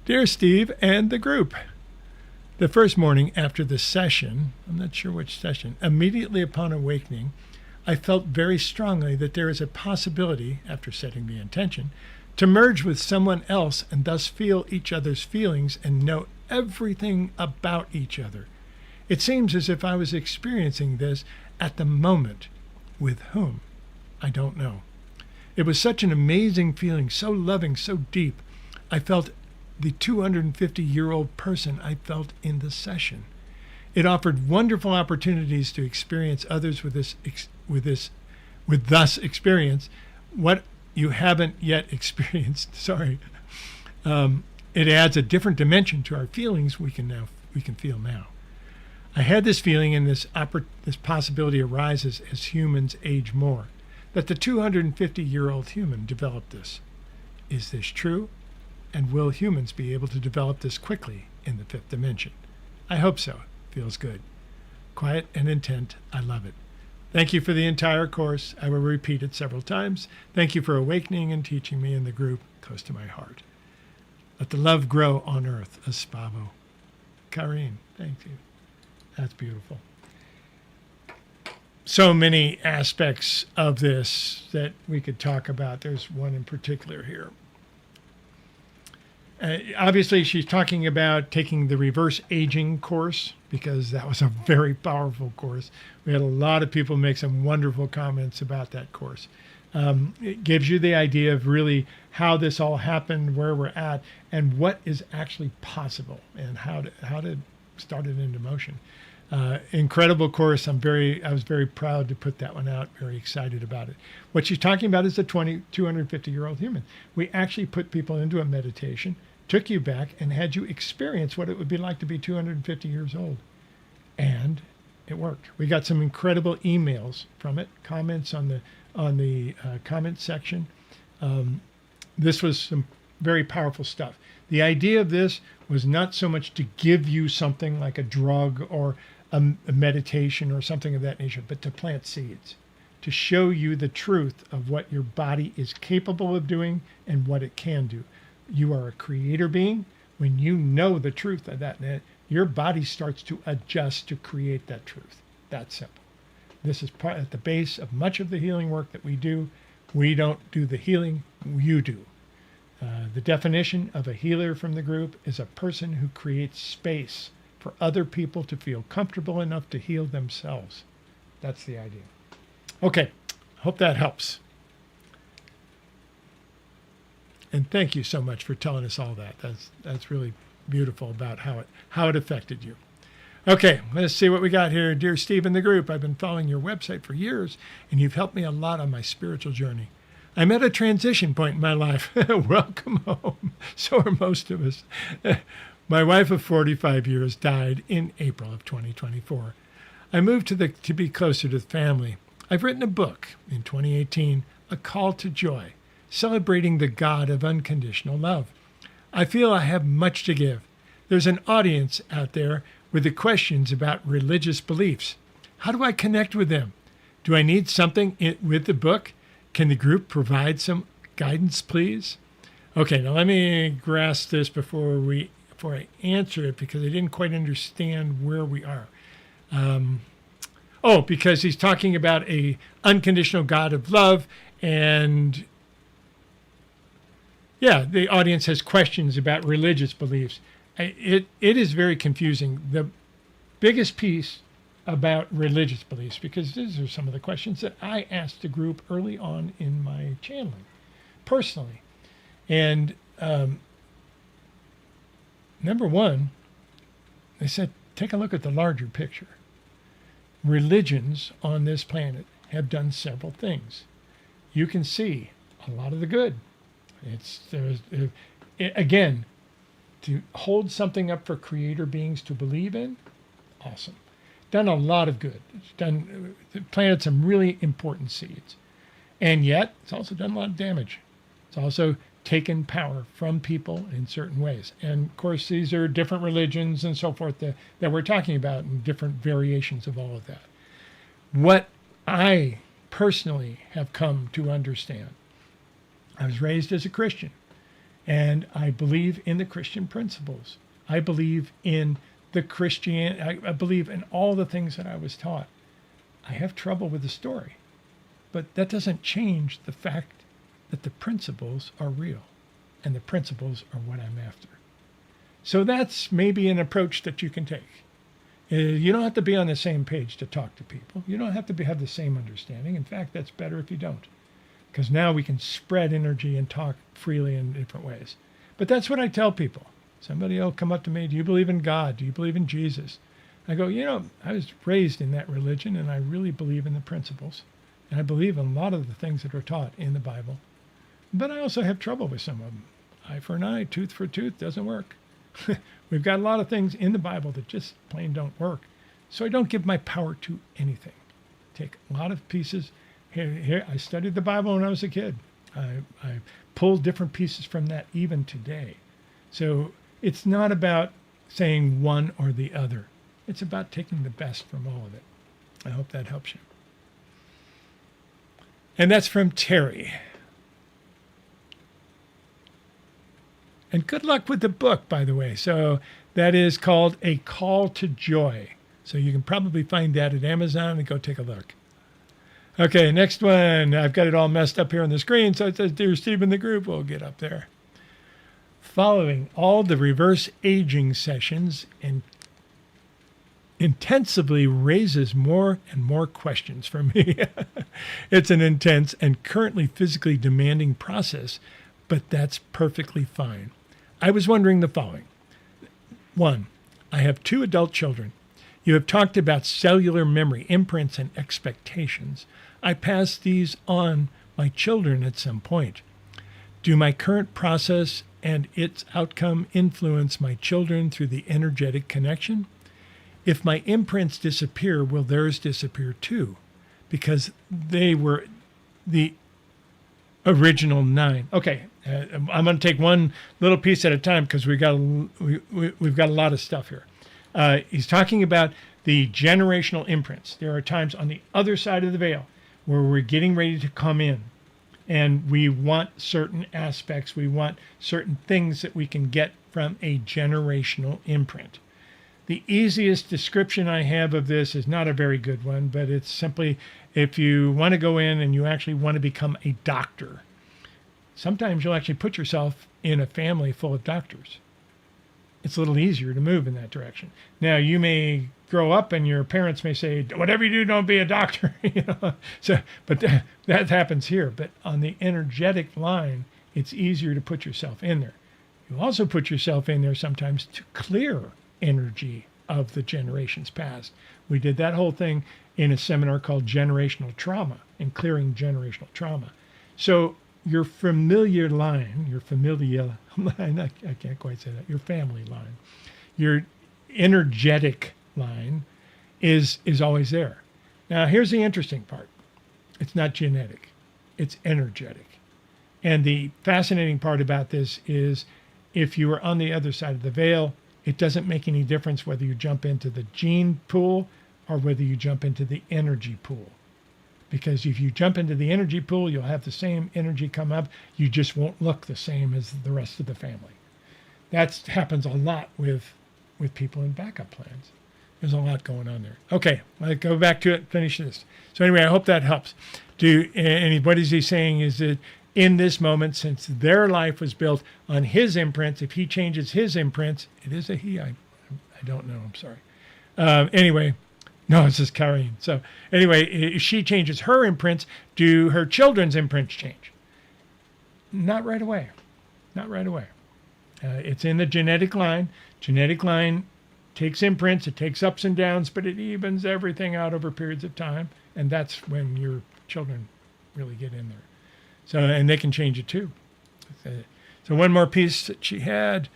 Dear Steve and the group, the first morning after the session, I'm not sure which session, immediately upon awakening, I felt very strongly that there is a possibility, after setting the intention, to merge with someone else and thus feel each other's feelings and know everything about each other. It seems as if I was experiencing this at the moment. With whom? I don't know. It was such an amazing feeling, so loving, so deep. I felt the 250-year-old person I felt in the session. It offered wonderful opportunities to experience others with thus experience what you haven't yet experienced. Sorry. It adds a different dimension to our feelings we can feel now. I had this feeling, and this possibility arises as humans age more, that the 250-year-old human developed this. Is this true? And will humans be able to develop this quickly in the fifth dimension? I hope so. Feels good. Quiet and intent. I love it. Thank you for the entire course. I will repeat it several times. Thank you for awakening and teaching me in the group. Close to my heart. Let the love grow on earth. Espavo. Karine, thank you. That's beautiful. So many aspects of this that we could talk about. There's one in particular here. Obviously, she's talking about taking the reverse aging course, because that was a very powerful course. We had a lot of people make some wonderful comments about that course. It gives you the idea of really how this all happened, where we're at, and what is actually possible, and how to start it into motion. Incredible course. I was very proud to put that one out. Very excited about it. What she's talking about is the 250-year-old human. We actually put people into a meditation, took you back, and had you experience what it would be like to be 250 years old. And it worked. We got some incredible emails from it, comments on the comment section. This was some very powerful stuff. The idea of this was not so much to give you something like a drug or a meditation or something of that nature, but to plant seeds, to show you the truth of what your body is capable of doing and what it can do. You are a creator being. When you know the truth of that, your body starts to adjust to create that truth. That's simple. This is at the base of much of the healing work that we do. We don't do the healing, you do. The definition of a healer from the group is a person who creates space for other people to feel comfortable enough to heal themselves. That's the idea. Okay, hope that helps. And thank you so much for telling us all that. That's really beautiful about how it affected you. Okay, let's see what we got here. Dear Steve and the group, I've been following your website for years, and you've helped me a lot on my spiritual journey. I'm at a transition point in my life. Welcome home. So are most of us. My wife of 45 years died in April of 2024. I moved to be closer to the family. I've written a book in 2018, A Call to Joy, celebrating the God of unconditional love. I feel I have much to give. There's an audience out there with the questions about religious beliefs. How do I connect with them? Do I need something with the book? Can the group provide some guidance, please? Okay, now let me grasp this before I answer it, because I didn't quite understand where we are. Because he's talking about a unconditional God of love, and the audience has questions about religious beliefs. It is very confusing. The biggest piece about religious beliefs, because these are some of the questions that I asked the group early on in my channeling, personally. And number one, they said, take a look at the larger picture. Religions on this planet have done several things. You can see a lot of the good. Again, to hold something up for creator beings to believe in, awesome. Done a lot of good. It's planted some really important seeds. And yet, it's also done a lot of damage. It's also taken power from people in certain ways. And of course, these are different religions and so forth that we're talking about, and different variations of all of that. What I personally have come to understand, I was raised as a Christian, and I believe in the Christian principles. I believe in I believe in all the things that I was taught. I have trouble with the story, but that doesn't change the fact that the principles are real, and the principles are what I'm after. So that's maybe an approach that you can take. You don't have to be on the same page to talk to people. You don't have to have the same understanding. In fact, that's better if you don't, because now we can spread energy and talk freely in different ways. But that's what I tell people. Somebody will come up to me, do you believe in God? Do you believe in Jesus? I go, I was raised in that religion, and I really believe in the principles. And I believe in a lot of the things that are taught in the Bible. But I also have trouble with some of them. Eye for an eye, tooth for a tooth doesn't work. We've got a lot of things in the Bible that just plain don't work. So I don't give my power to anything. Take a lot of pieces. Here, I studied the Bible when I was a kid. I pulled different pieces from that even today. So it's not about saying one or the other. It's about taking the best from all of it. I hope that helps you. And that's from Terry. And good luck with the book, by the way. So that is called A Call to Joy. So you can probably find that at Amazon and go take a look. Okay, next one. I've got it all messed up here on the screen, so it says, Dear Stephen, the group will get up there. Following all the reverse aging sessions and intensively raises more and more questions for me. It's an intense and currently physically demanding process, but that's perfectly fine. I was wondering the following. 1, I have 2 adult children. You have talked about cellular memory, imprints, and expectations. I pass these on my children at some point. Do my current process and its outcome influence my children through the energetic connection? If my imprints disappear, will theirs disappear too? Because they were the original 9. Okay, I'm going to take one little piece at a time because we've got a lot of stuff here. He's talking about the generational imprints. There are times on the other side of the veil where we're getting ready to come in, and we want certain aspects, we want certain things that we can get from a generational imprint. The easiest description I have of this is not a very good one, but it's simply if you want to go in and you actually want to become a doctor, sometimes you'll actually put yourself in a family full of doctors. It's a little easier to move in that direction. Now, you may grow up and your parents may say, whatever you do, don't be a doctor. But that happens here. But on the energetic line, it's easier to put yourself in there. You also put yourself in there sometimes to clear energy of the generations past. We did that whole thing in a seminar called Generational Trauma and Clearing Generational Trauma. So your familiar line, I can't quite say that, your family line, your energetic line is always there. Now, here's the interesting part. It's not genetic, it's energetic. And the fascinating part about this is if you are on the other side of the veil, it doesn't make any difference whether you jump into the gene pool or whether you jump into the energy pool, because if you jump into the energy pool, you'll have the same energy come up. You just won't look the same as the rest of the family. That happens a lot with people in backup plans. There's a lot going on there. Okay, I'll go back to it, finish this. So anyway, I hope that helps. And what is he saying is that in this moment, since their life was built on his imprints, if he changes his imprints, it is a he, I don't know, I'm sorry. Anyway, no, it's just Karine. So anyway, if she changes her imprints, do her children's imprints change? Not right away. Not right away. It's in the genetic line. Genetic line takes imprints, it takes ups and downs, but it evens everything out over periods of time. And that's when your children really get in there. So, and they can change it too. So one more piece that she had,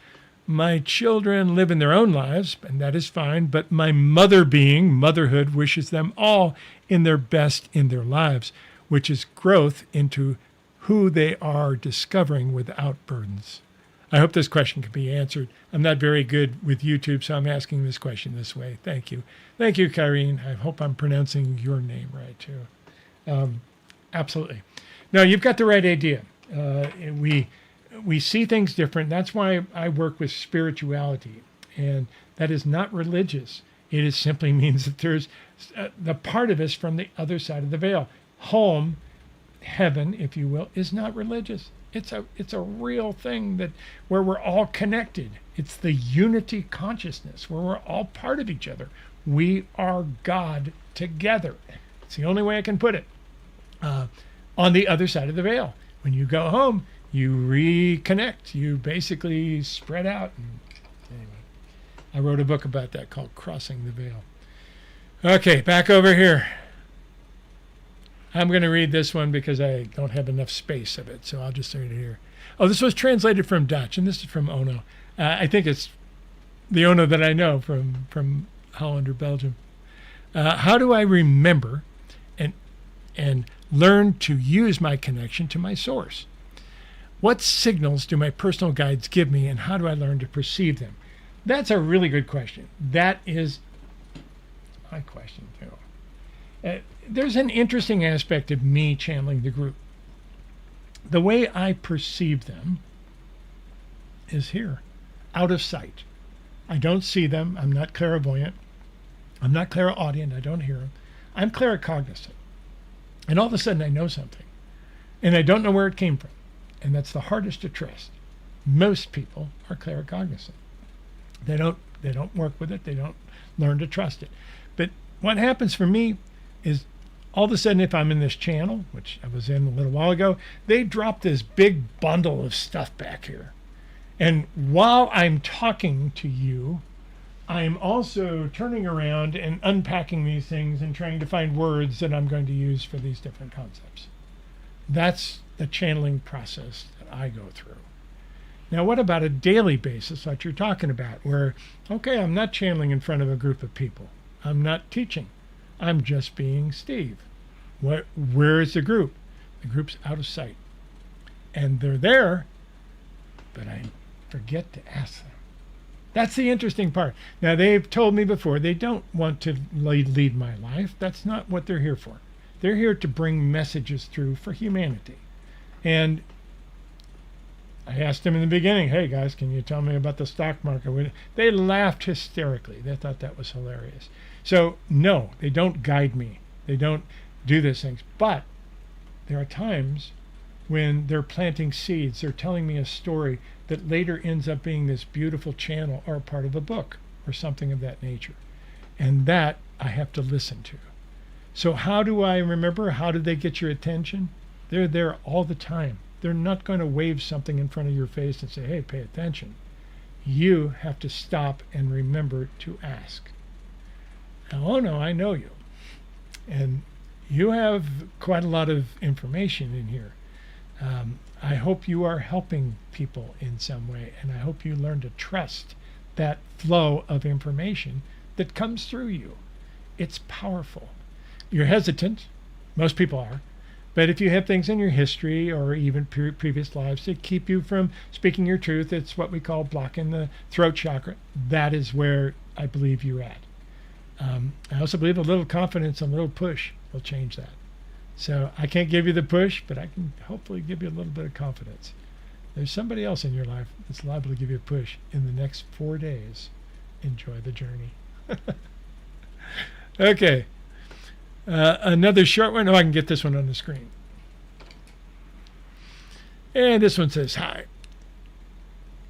my children live in their own lives, and that is fine, but my mother being, motherhood, wishes them all in their best in their lives, which is growth into who they are discovering without burdens. I hope this question can be answered. I'm not very good with YouTube, so I'm asking this question this way. Thank you. Thank you, Karine. I hope I'm pronouncing your name right, too. Absolutely. No, you've got the right idea. We see things different. That's why I work with spirituality. And that is not religious. It simply means that there's the part of us from the other side of the veil. Home, heaven, if you will, is not religious. It's a real thing where we're all connected. It's the unity consciousness where we're all part of each other. We are God together. It's the only way I can put it. On the other side of the veil, when you go home, you reconnect. You basically spread out. And anyway, I wrote a book about that called Crossing the Veil. Okay, back over here. I'm going to read this one because I don't have enough space of it, so I'll just read it here. Oh, this was translated from Dutch, and this is from Ono. I think it's the Ono that I know from Holland or Belgium. How do I remember and learn to use my connection to my source? What signals do my personal guides give me, and how do I learn to perceive them? That's a really good question. That is my question, too. There's an interesting aspect of me channeling the group. The way I perceive them is here, out of sight. I don't see them. I'm not clairvoyant. I'm not clairaudient. I don't hear them. I'm claircognizant. And all of a sudden I know something. And I don't know where it came from. And that's the hardest to trust. Most people are claircognizant. They don't work with it. They don't learn to trust it. But what happens for me is all of a sudden, if I'm in this channel, which I was in a little while ago, they drop this big bundle of stuff back here. And while I'm talking to you, I'm also turning around and unpacking these things and trying to find words that I'm going to use for these different concepts. That's the channeling process that I go through. Now, what about a daily basis, like you're talking about, where, okay, I'm not channeling in front of a group of people. I'm not teaching. I'm just being Steve. Where is the group? The group's out of sight. And they're there, but I forget to ask them. That's the interesting part. Now, they've told me before they don't want to lead my life. That's not what they're here for. They're here to bring messages through for humanity. And I asked them in the beginning, hey guys, can you tell me about the stock market? They laughed hysterically. They thought that was hilarious. So no, they don't guide me. They don't do these things. But there are times when they're planting seeds. They're telling me a story that later ends up being this beautiful channel or part of a book or something of that nature. And that I have to listen to. So how do I remember? How do they get your attention? They're there all the time. They're not going to wave something in front of your face and say, hey, pay attention. You have to stop and remember to ask. Now, oh no, I know you. And you have quite a lot of information in here. I hope you are helping people in some way, and I hope you learn to trust that flow of information that comes through you. It's powerful. You're hesitant. Most people are. But if you have things in your history or even previous lives that keep you from speaking your truth, it's what we call blocking the throat chakra. That is where I believe you're at. I also believe a little confidence, a little push will change that. So I can't give you the push, but I can hopefully give you a little bit of confidence. There's somebody else in your life that's liable to give you a push in the next 4 days. Enjoy the journey. Okay. Another short one. Oh, I can get this one on the screen. And this one says, hi.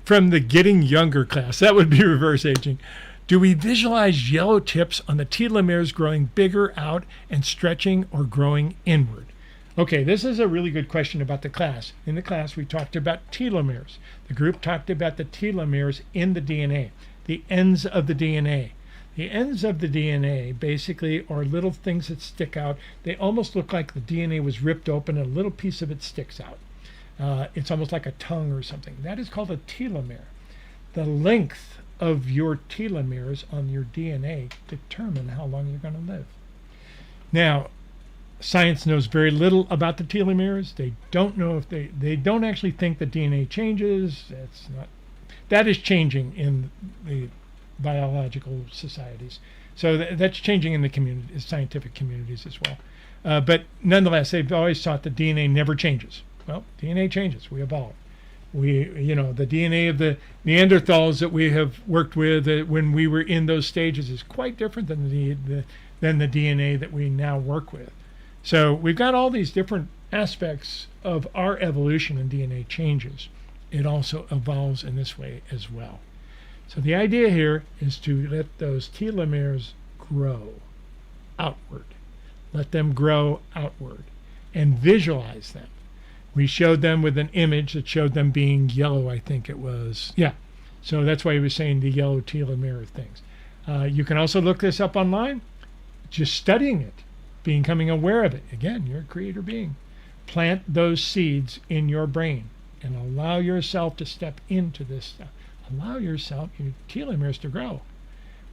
From the Getting Younger class, that would be reverse aging. Do we visualize yellow tips on the telomeres growing bigger out and stretching or growing inward? Okay, this is a really good question about the class. In the class, we talked about telomeres. The group talked about the telomeres in the DNA, the ends of the DNA. The ends of the DNA basically are little things that stick out. They almost look like the DNA was ripped open and a little piece of it sticks out. It's almost like a tongue or something. That is called a telomere. The length of your telomeres on your DNA determine how long you're going to live. Now, science knows very little about the telomeres. They don't know if they don't actually think the DNA changes. That is changing in the biological societies. So that's changing in the community, scientific communities as well. But nonetheless, they've always thought the DNA never changes. Well, DNA changes. We evolve. The DNA of the Neanderthals that we have worked with when we were in those stages is quite different than the DNA that we now work with. So we've got all these different aspects of our evolution, and DNA changes. It also evolves in this way as well. So the idea here is to let those telomeres grow outward. Let them grow outward and visualize them. We showed them with an image that showed them being yellow, I think it was. Yeah. So that's why he was saying the yellow telomere things. You can also look this up online. Just studying it, becoming aware of it. Again, you're a creator being. Plant those seeds in your brain and allow yourself to step into this stuff. Allow yourself, your telomeres to grow.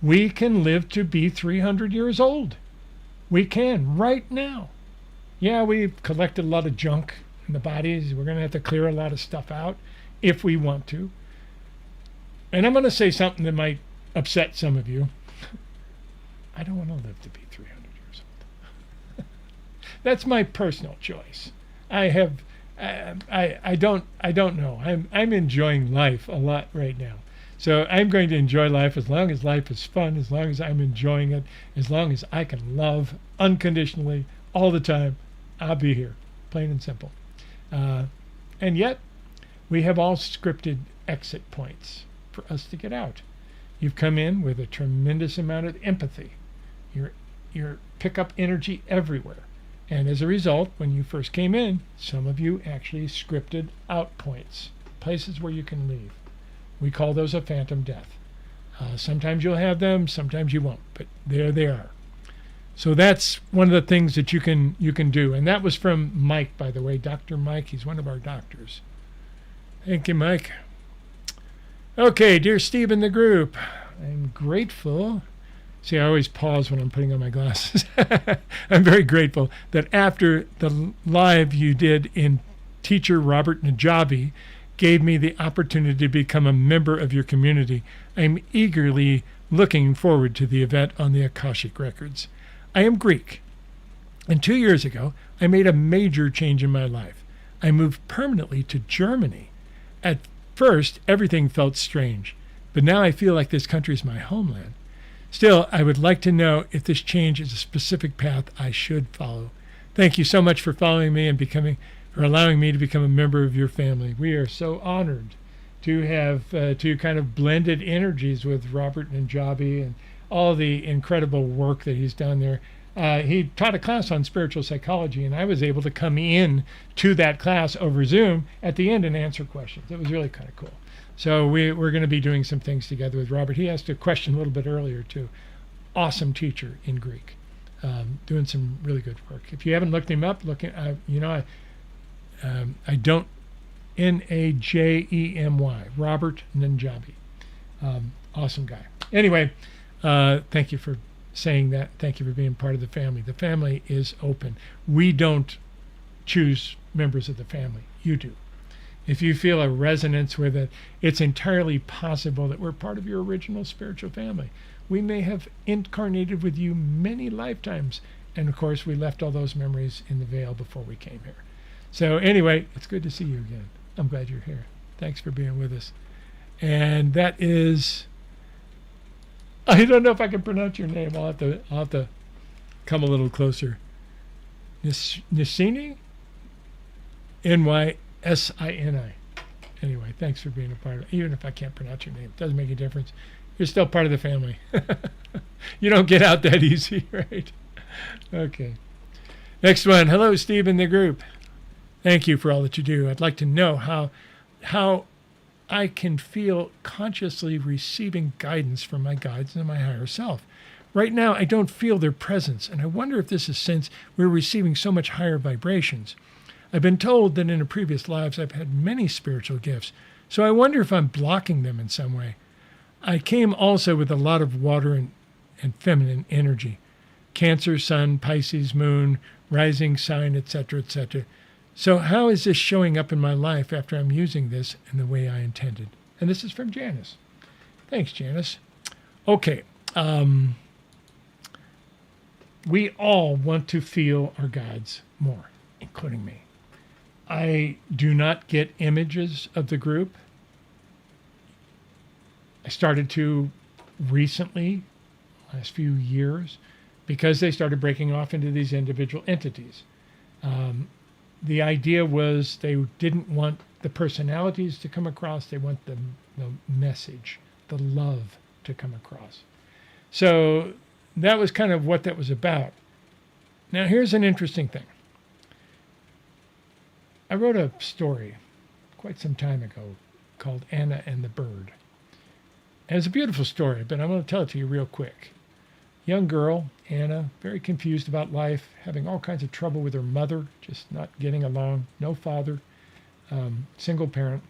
We can live to be 300 years old. We can right now. Yeah, we've collected a lot of junk in the bodies. We're going to have to clear a lot of stuff out if we want to. And I'm going to say something that might upset some of you. I don't want to live to be 300 years old. That's my personal choice. I don't know. I'm enjoying life a lot right now. So I'm going to enjoy life as long as life is fun, as long as I'm enjoying it, as long as I can love unconditionally all the time. I'll be here, plain and simple. And yet, we have all scripted exit points for us to get out. You've come in with a tremendous amount of empathy. You pick up energy everywhere. And as a result, when you first came in, some of you actually scripted out points, places where you can leave. We call those a phantom death. Sometimes you'll have them, sometimes you won't, but there they are. So that's one of the things that you can do. And that was from Mike, by the way, Dr. Mike. He's one of our doctors. Thank you, Mike. Okay, dear Steve in the group, I'm grateful. See, I always pause when I'm putting on my glasses. I'm very grateful that after the live you did in Teacher Robert Najabi gave me the opportunity to become a member of your community, I'm eagerly looking forward to the event on the Akashic Records. I am Greek, and 2 years ago, I made a major change in my life. I moved permanently to Germany. At first, everything felt strange, but now I feel like this country is my homeland. Still, I would like to know if this change is a specific path I should follow. Thank you so much for following me and for allowing me to become a member of your family. We are so honored to have two kind of blended energies with Robert Najabi and all the incredible work that he's done there. He taught a class on spiritual psychology, and I was able to come in to that class over Zoom at the end and answer questions. It was really kind of cool. So we're going to be doing some things together with Robert. He asked a question a little bit earlier, too. Awesome teacher in Greek, doing some really good work. If you haven't looked him up, I don't, Najemy, Robert Najabi. Awesome guy. Anyway, thank you for saying that. Thank you for being part of the family. The family is open. We don't choose members of the family. You do. If you feel a resonance with it, it's entirely possible that we're part of your original spiritual family. We may have incarnated with you many lifetimes And of course, we left all those memories in the veil before we came here. So anyway, it's good to see you again. I'm glad you're here. Thanks for being with us. And that is, I don't know if I can pronounce your name. I'll have to come a little closer. Nysini? Nysini. Anyway, thanks for being a part of it. Even if I can't pronounce your name, it doesn't make a difference. You're still part of the family. You don't get out that easy, right? Okay. Next one. Hello, Steve in the group. Thank you for all that you do. I'd like to know how I can feel consciously receiving guidance from my guides and my higher self. Right now, I don't feel their presence, and I wonder if this is since we're receiving so much higher vibrations. I've been told that in the previous lives I've had many spiritual gifts, so I wonder if I'm blocking them in some way. I came also with a lot of water and feminine energy. Cancer, Sun, Pisces, Moon, rising sign, etc., etc. So how is this showing up in my life after I'm using this in the way I intended? And this is from Janice. Thanks, Janice. Okay. We all want to feel our guides more, including me. I do not get images of the group. I started to recently, last few years, because they started breaking off into these individual entities. The idea was they didn't want the personalities to come across. They want the message, the love to come across. So that was kind of what that was about. Now, here's an interesting thing. I wrote a story quite some time ago called Anna and the Bird. And it's a beautiful story, but I'm going to tell it to you real quick. Young girl, Anna, very confused about life, having all kinds of trouble with her mother, just not getting along, no father, single parent.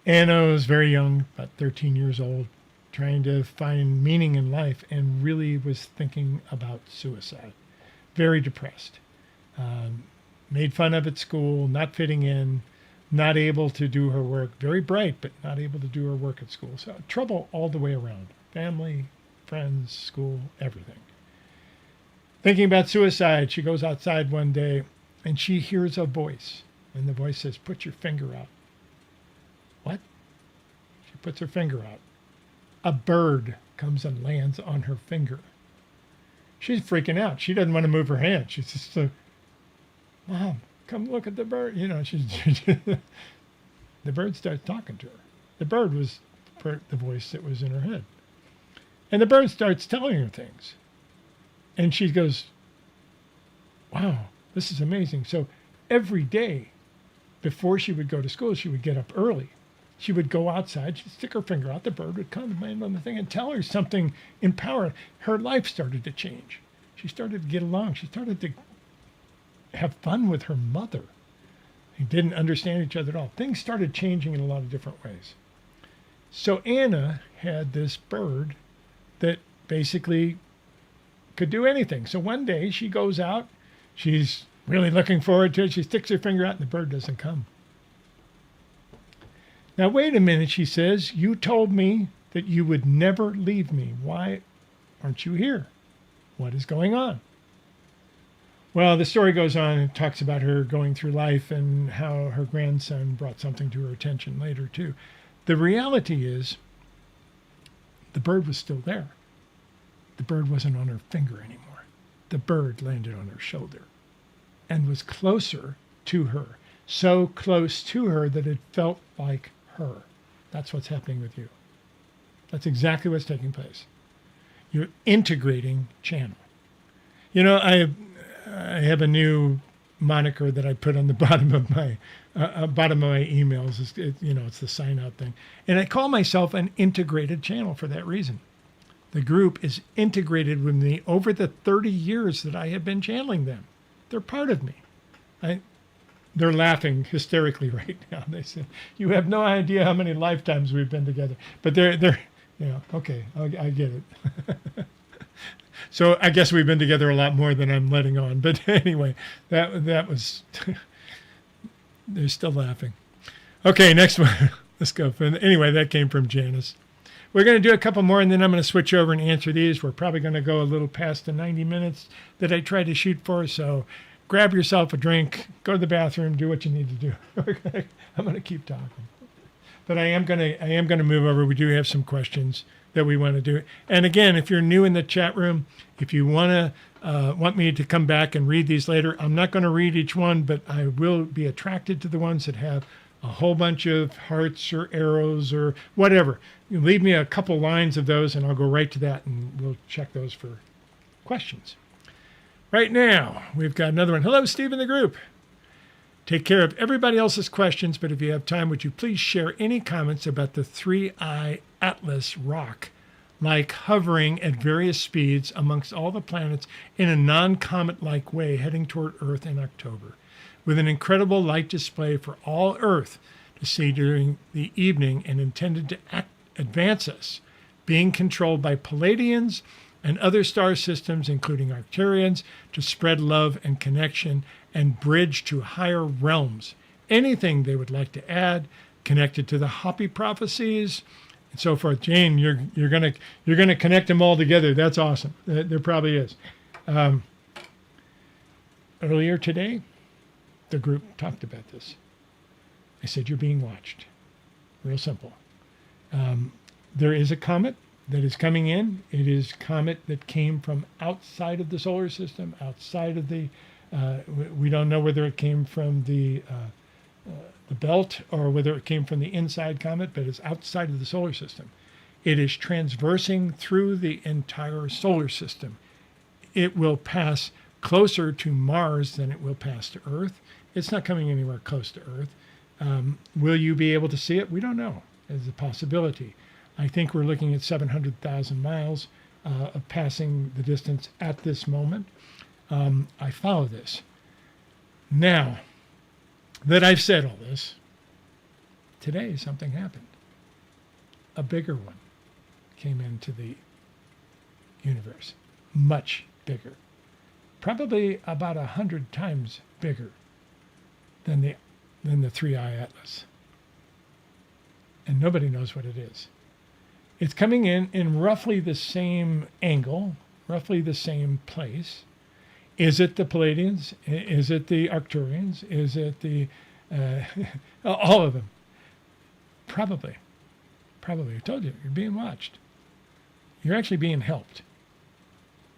Anna was very young, about 13 years old, trying to find meaning in life and really was thinking about suicide. Very depressed. Made fun of at school, not fitting in, not able to do her work. Very bright, but not able to do her work at school. So trouble all the way around. Family, friends, school, everything. Thinking about suicide, she goes outside one day and she hears a voice. And the voice says, "Put your finger out." What? She puts her finger out. A bird comes and lands on her finger. She's freaking out. She doesn't want to move her hand. She's just so, "Mom, come look at the bird." You know, the bird starts talking to her. The bird was the voice that was in her head. And the bird starts telling her things. And she goes, "Wow, this is amazing." So every day before she would go to school, she would get up early. She would go outside, she'd stick her finger out, the bird would come and land on the thing and tell her something empowering. Her life started to change. She started to get along. She started to have fun with her mother. They didn't understand each other at all. Things started changing in a lot of different ways. So Anna had this bird that basically could do anything. So one day she goes out, she's really looking forward to it. She sticks her finger out and the bird doesn't come. Now, wait a minute, she says, "You told me that you would never leave me. Why aren't you here? What is going on?" Well, the story goes on and talks about her going through life and how her grandson brought something to her attention later, too. The reality is the bird was still there. The bird wasn't on her finger anymore. The bird landed on her shoulder and was closer to her, so close to her that it felt like her. That's what's happening with you. That's exactly what's taking place. You're integrating channel. You know, I have a new moniker that I put on the bottom of my emails. It's the sign out thing, and I call myself an integrated channel for that reason. The group is integrated with me over the 30 years that I have been channeling them. They're part of me. They're laughing hysterically right now. They said, "You have no idea how many lifetimes we've been together." But they're okay, I get it. So I guess we've been together a lot more than I'm letting on. But anyway, that was, they're still laughing. Okay, next one. Let's go. Anyway, that came from Janice. we're going to do a couple more, and then I'm going to switch over and answer these. We're probably going to go a little past the 90 minutes that I tried to shoot for. So grab yourself a drink, go to the bathroom, do what you need to do. I'm going to keep talking. But I am going to move over. We do have some questions that we want to do. And again, if you're new in the chat room, if you want me to come back and read these later, I'm not going to read each one, but I will be attracted to the ones that have a whole bunch of hearts or arrows or whatever. You leave me a couple lines of those and I'll go right to that and we'll check those for questions. Right now, we've got another one. Hello, Steve in the group. Take care of everybody else's questions, but if you have time, would you please share any comments about the 3-eye Atlas rock, like hovering at various speeds amongst all the planets in a non-comet-like way heading toward Earth in October, with an incredible light display for all Earth to see during the evening and intended to advance us, being controlled by Palladians and other star systems, including Arcturians, to spread love and connection and bridge to higher realms. Anything they would like to add connected to the Hopi prophecies and so forth. Jane, you're gonna connect them all together. That's awesome. There probably is. Earlier today, the group talked about this. I said, you're being watched. Real simple. There is a comet that is coming in. It is a comet that came from outside of the solar system, outside of the, we don't know whether it came from the belt or whether it came from the inside comet, but it's outside of the solar system. It is transversing through the entire solar system. It will pass closer to Mars than it will pass to Earth. It's not coming anywhere close to Earth. Will you be able to see it? We don't know. There's a possibility. I think we're looking at 700,000 miles of passing the distance at this moment. I follow this. Now that I've said all this, today something happened. A bigger one came into the universe, much bigger, probably about 100 times bigger than the 3-eye Atlas. And nobody knows what it is. It's coming in roughly the same angle, roughly the same place. Is it the Palladians? Is it the Arcturians? Is it the all of them? Probably. I told you, you're being watched. You're actually being helped.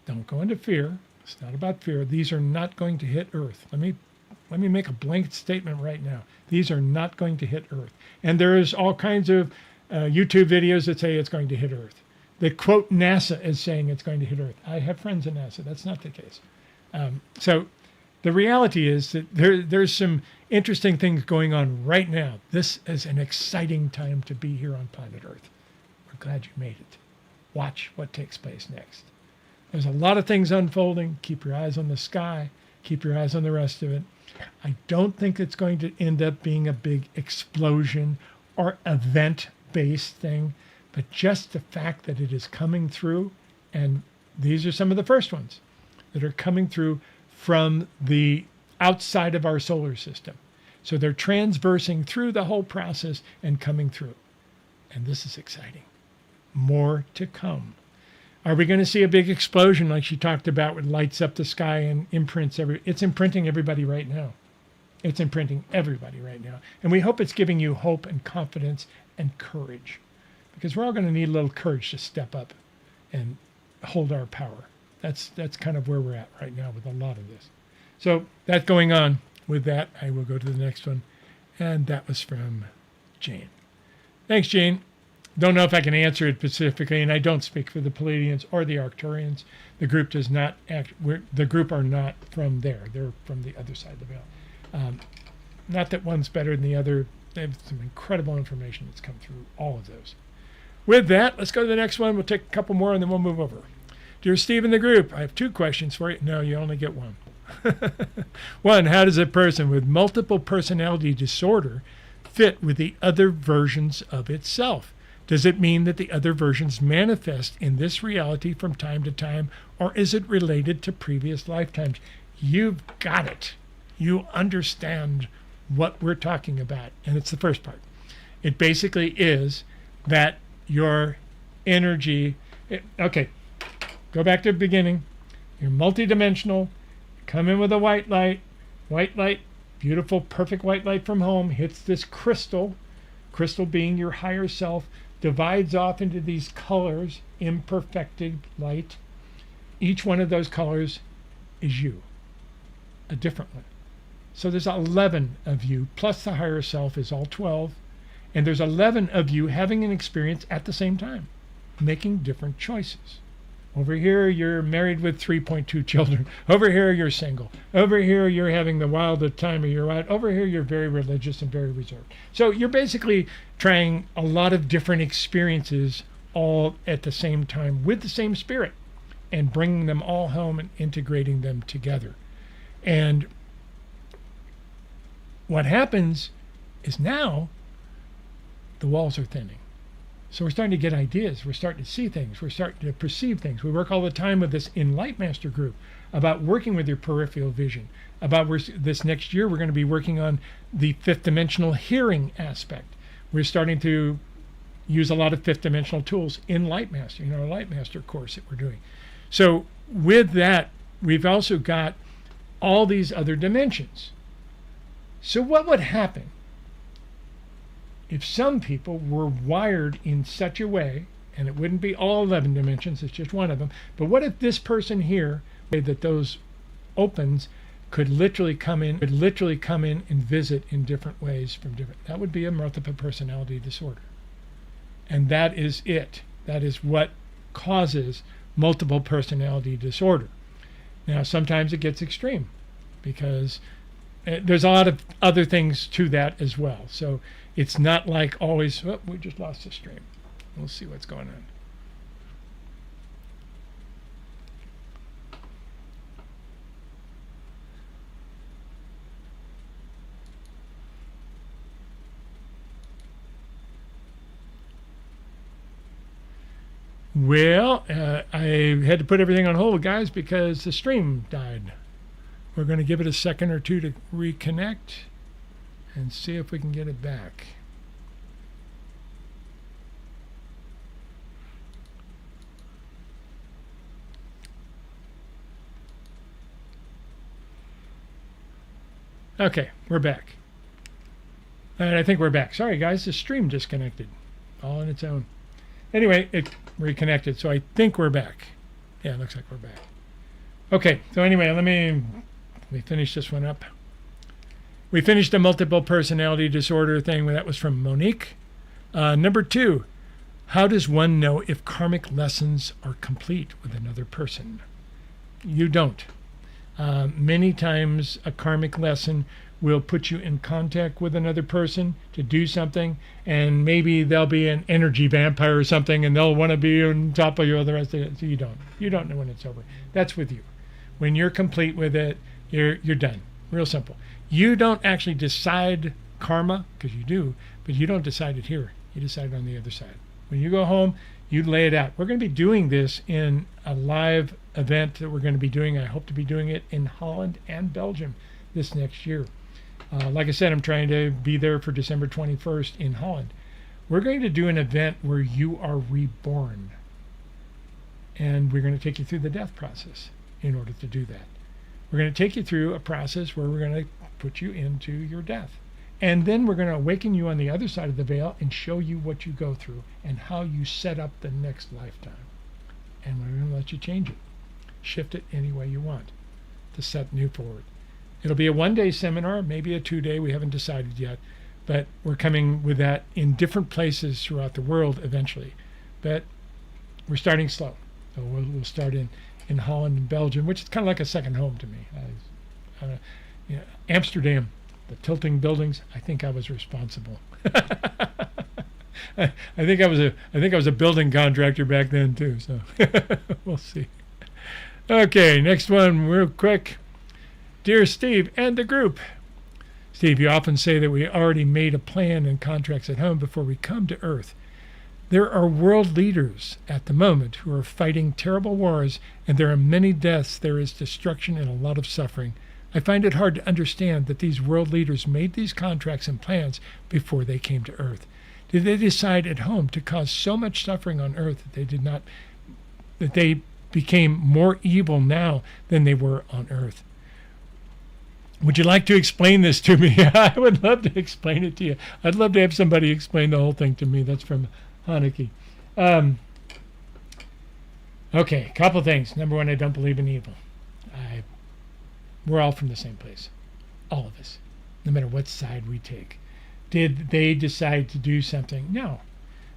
Don't go into fear. It's not about fear. These are not going to hit Earth. Let me make a blanket statement right now. These are not going to hit Earth. And there is all kinds of YouTube videos that say it's going to hit Earth. They quote NASA as saying it's going to hit Earth. I have friends in NASA. That's not the case. So the reality is that there's some interesting things going on right now. This is an exciting time to be here on planet Earth. We're glad you made it. Watch what takes place next. There's a lot of things unfolding. Keep your eyes on the sky. Keep your eyes on the rest of it. I don't think it's going to end up being a big explosion or event-based thing, but just the fact that it is coming through, and these are some of the first ones that are coming through from the outside of our solar system. So they're transversing through the whole process and coming through. And this is exciting. More to come. Are we going to see a big explosion like she talked about, with lights up the sky and imprints it's imprinting everybody right now. It's imprinting everybody right now. And we hope it's giving you hope and confidence and courage, because we're all going to need a little courage to step up and hold our power. That's kind of where we're at right now with a lot of this. So that's going on. With that, I will go to the next one. And that was from Jane. Thanks, Jane. Don't know if I can answer it specifically, and I don't speak for the Palladians or the Arcturians. The group does not the group are not from there. They're from the other side of the veil. Not that one's better than the other. They have some incredible information that's come through all of those. With that, let's go to the next one. We'll take a couple more, and then we'll move over. Dear Steve in the group, I have 2 questions for you. No, you only get one. One, how does a person with multiple personality disorder fit with the other versions of itself? Does it mean that the other versions manifest in this reality from time to time, or is it related to previous lifetimes? You've got it. You understand what we're talking about. And it's the first part. It basically is that your energy. Okay, go back to the beginning. You're multidimensional. Come in with a white light. White light, beautiful, perfect white light from home, hits this crystal. Crystal being your higher self, divides off into these colors, imperfected light. Each one of those colors is you, a different one. So there's 11 of you, plus the higher self is all 12. And there's 11 of you having an experience at the same time, making different choices. Over here, you're married with 3.2 children. Over here, you're single. Over here, you're having the wildest time of your life. Over here, you're very religious and very reserved. So you're basically trying a lot of different experiences all at the same time with the same spirit and bringing them all home and integrating them together. And what happens is now the walls are thinning. So we're starting to get ideas. We're starting to see things. We're starting to perceive things. We work all the time with this in Light Master group about working with your peripheral vision. This next year, we're going to be working on the fifth dimensional hearing aspect. We're starting to use a lot of fifth dimensional tools in Light Master, our Light Master course that we're doing. So with that, we've also got all these other dimensions. So what would happen if some people were wired in such a way, and it wouldn't be all 11 dimensions, it's just one of them, but what if this person here, that those opens, could literally come in and visit in different ways from different, that would be a multiple personality disorder. And that is it. That is what causes multiple personality disorder. Now, sometimes it gets extreme because there's a lot of other things to that as well. So it's not like always, oh, we just lost the stream. We'll see what's going on. Well, I had to put everything on hold, guys, because the stream died. We're going to give it a second or two to reconnect and see if we can get it back. Okay, we're back. And I think we're back. Sorry, guys, the stream disconnected all on its own. Anyway, it reconnected, so I think we're back. Yeah, it looks like we're back. Okay, so anyway, let me finish this one up. We finished the multiple personality disorder thing. That was from Monique. Number 2, how does one know if karmic lessons are complete with another person? You don't. Many times a karmic lesson will put you in contact with another person to do something, and maybe they'll be an energy vampire or something, and they'll want to be on top of you the rest of it. So you don't know when it's over. That's with you. When you're complete with it, you're done. Real simple. You don't actually decide karma, because you do, but you don't decide it here. You decide it on the other side. When you go home, you lay it out. We're going to be doing this in a live event that we're going to be doing. I hope to be doing it in Holland and Belgium this next year. Like I said, I'm trying to be there for December 21st in Holland. We're going to do an event where you are reborn. And we're going to take you through the death process in order to do that. We're going to take you through a process where we're going to put you into your death. And then we're going to awaken you on the other side of the veil and show you what you go through and how you set up the next lifetime. And we're going to let you change it. Shift it any way you want to set new forward. It'll be a 1-day seminar, maybe a 2-day. We haven't decided yet. But we're coming with that in different places throughout the world eventually. But we're starting slow. So we'll start in Holland and Belgium, which is kind of like a second home to me. Amsterdam, the tilting buildings, I think I was responsible. I think I was a building contractor back then too, so we'll see. Okay, next one real quick. Dear Steve and the group. Steve, you often say that we already made a plan and contracts at home before we come to Earth. There are world leaders at the moment who are fighting terrible wars, and there are many deaths, there is destruction and a lot of suffering. I find it hard to understand that these world leaders made these contracts and plans before they came to Earth. Did they decide at home to cause so much suffering on earth that they became more evil now than they were on earth? Would you like to explain this to me? I would love to explain it to you. I'd love to have somebody explain the whole thing to me. That's from Haneke. Okay, a couple things. Number one, I don't believe in evil. We're all from the same place. All of us, no matter what side we take. Did they decide to do something? No.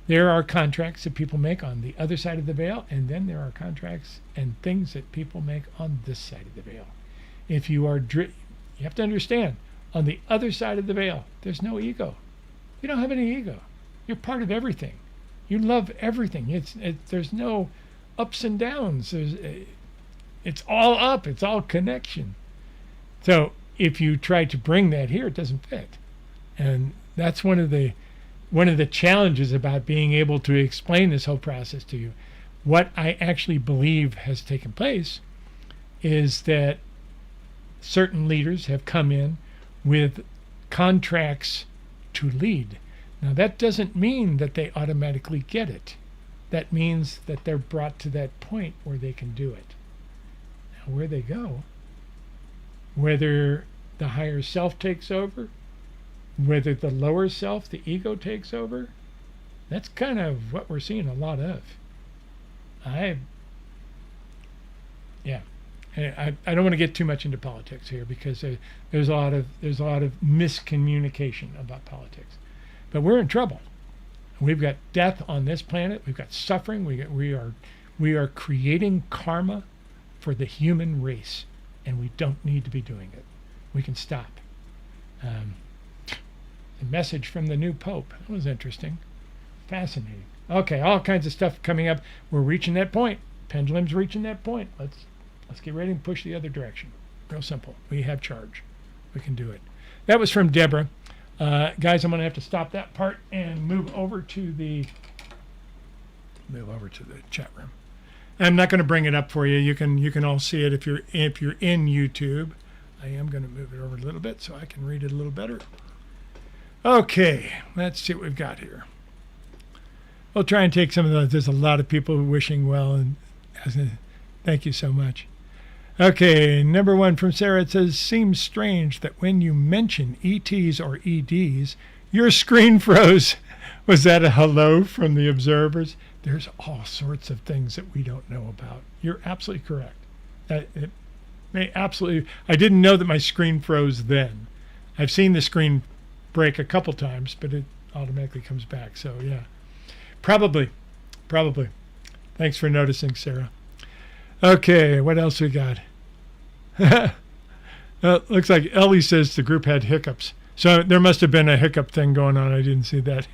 There are contracts that people make on the other side of the veil, and then there are contracts and things that people make on this side of the veil. If you are, you have to understand, on the other side of the veil, there's no ego. You don't have any ego. You're part of everything. You love everything. There's no ups and downs. It's all up. It's all connection. So if you try to bring that here, it doesn't fit. And that's one of the challenges about being able to explain this whole process to you. What I actually believe has taken place is that certain leaders have come in with contracts to lead. Now, that doesn't mean that they automatically get it. That means that they're brought to that point where they can do it. Now, where they go, whether the higher self takes over, whether the lower self, the ego, takes over, that's kind of what we're seeing a lot of. I don't want to get too much into politics here because there's a lot of miscommunication about politics. But we're in trouble. We've got death on this planet. We've got suffering. We are creating karma for the human race, and we don't need to be doing it. We can stop. A message from the new Pope. That was interesting. Fascinating. Okay, all kinds of stuff coming up. We're reaching that point. Pendulum's reaching that point. Let's get ready and push the other direction. Real simple. We have charge. We can do it. That was from Deborah. Guys, I'm going to have to stop that part and move over to the chat room. I'm not going to bring it up for you. You can all see it if you're in YouTube. I am going to move it over a little bit so I can read it a little better. Okay, let's see what we've got here. We'll try and take some of those. There's a lot of people wishing well, and thank you so much. Okay, number one from Sarah. It says, seems strange that when you mention ETs or EDs, your screen froze. Was that a hello from the observers? There's all sorts of things that we don't know about. You're absolutely correct. I didn't know that my screen froze then. I've seen the screen break a couple times, but it automatically comes back. So yeah, probably. Thanks for noticing, Sarah. Okay, what else we got? Looks like Ellie says the group had hiccups. So there must have been a hiccup thing going on. I didn't see that.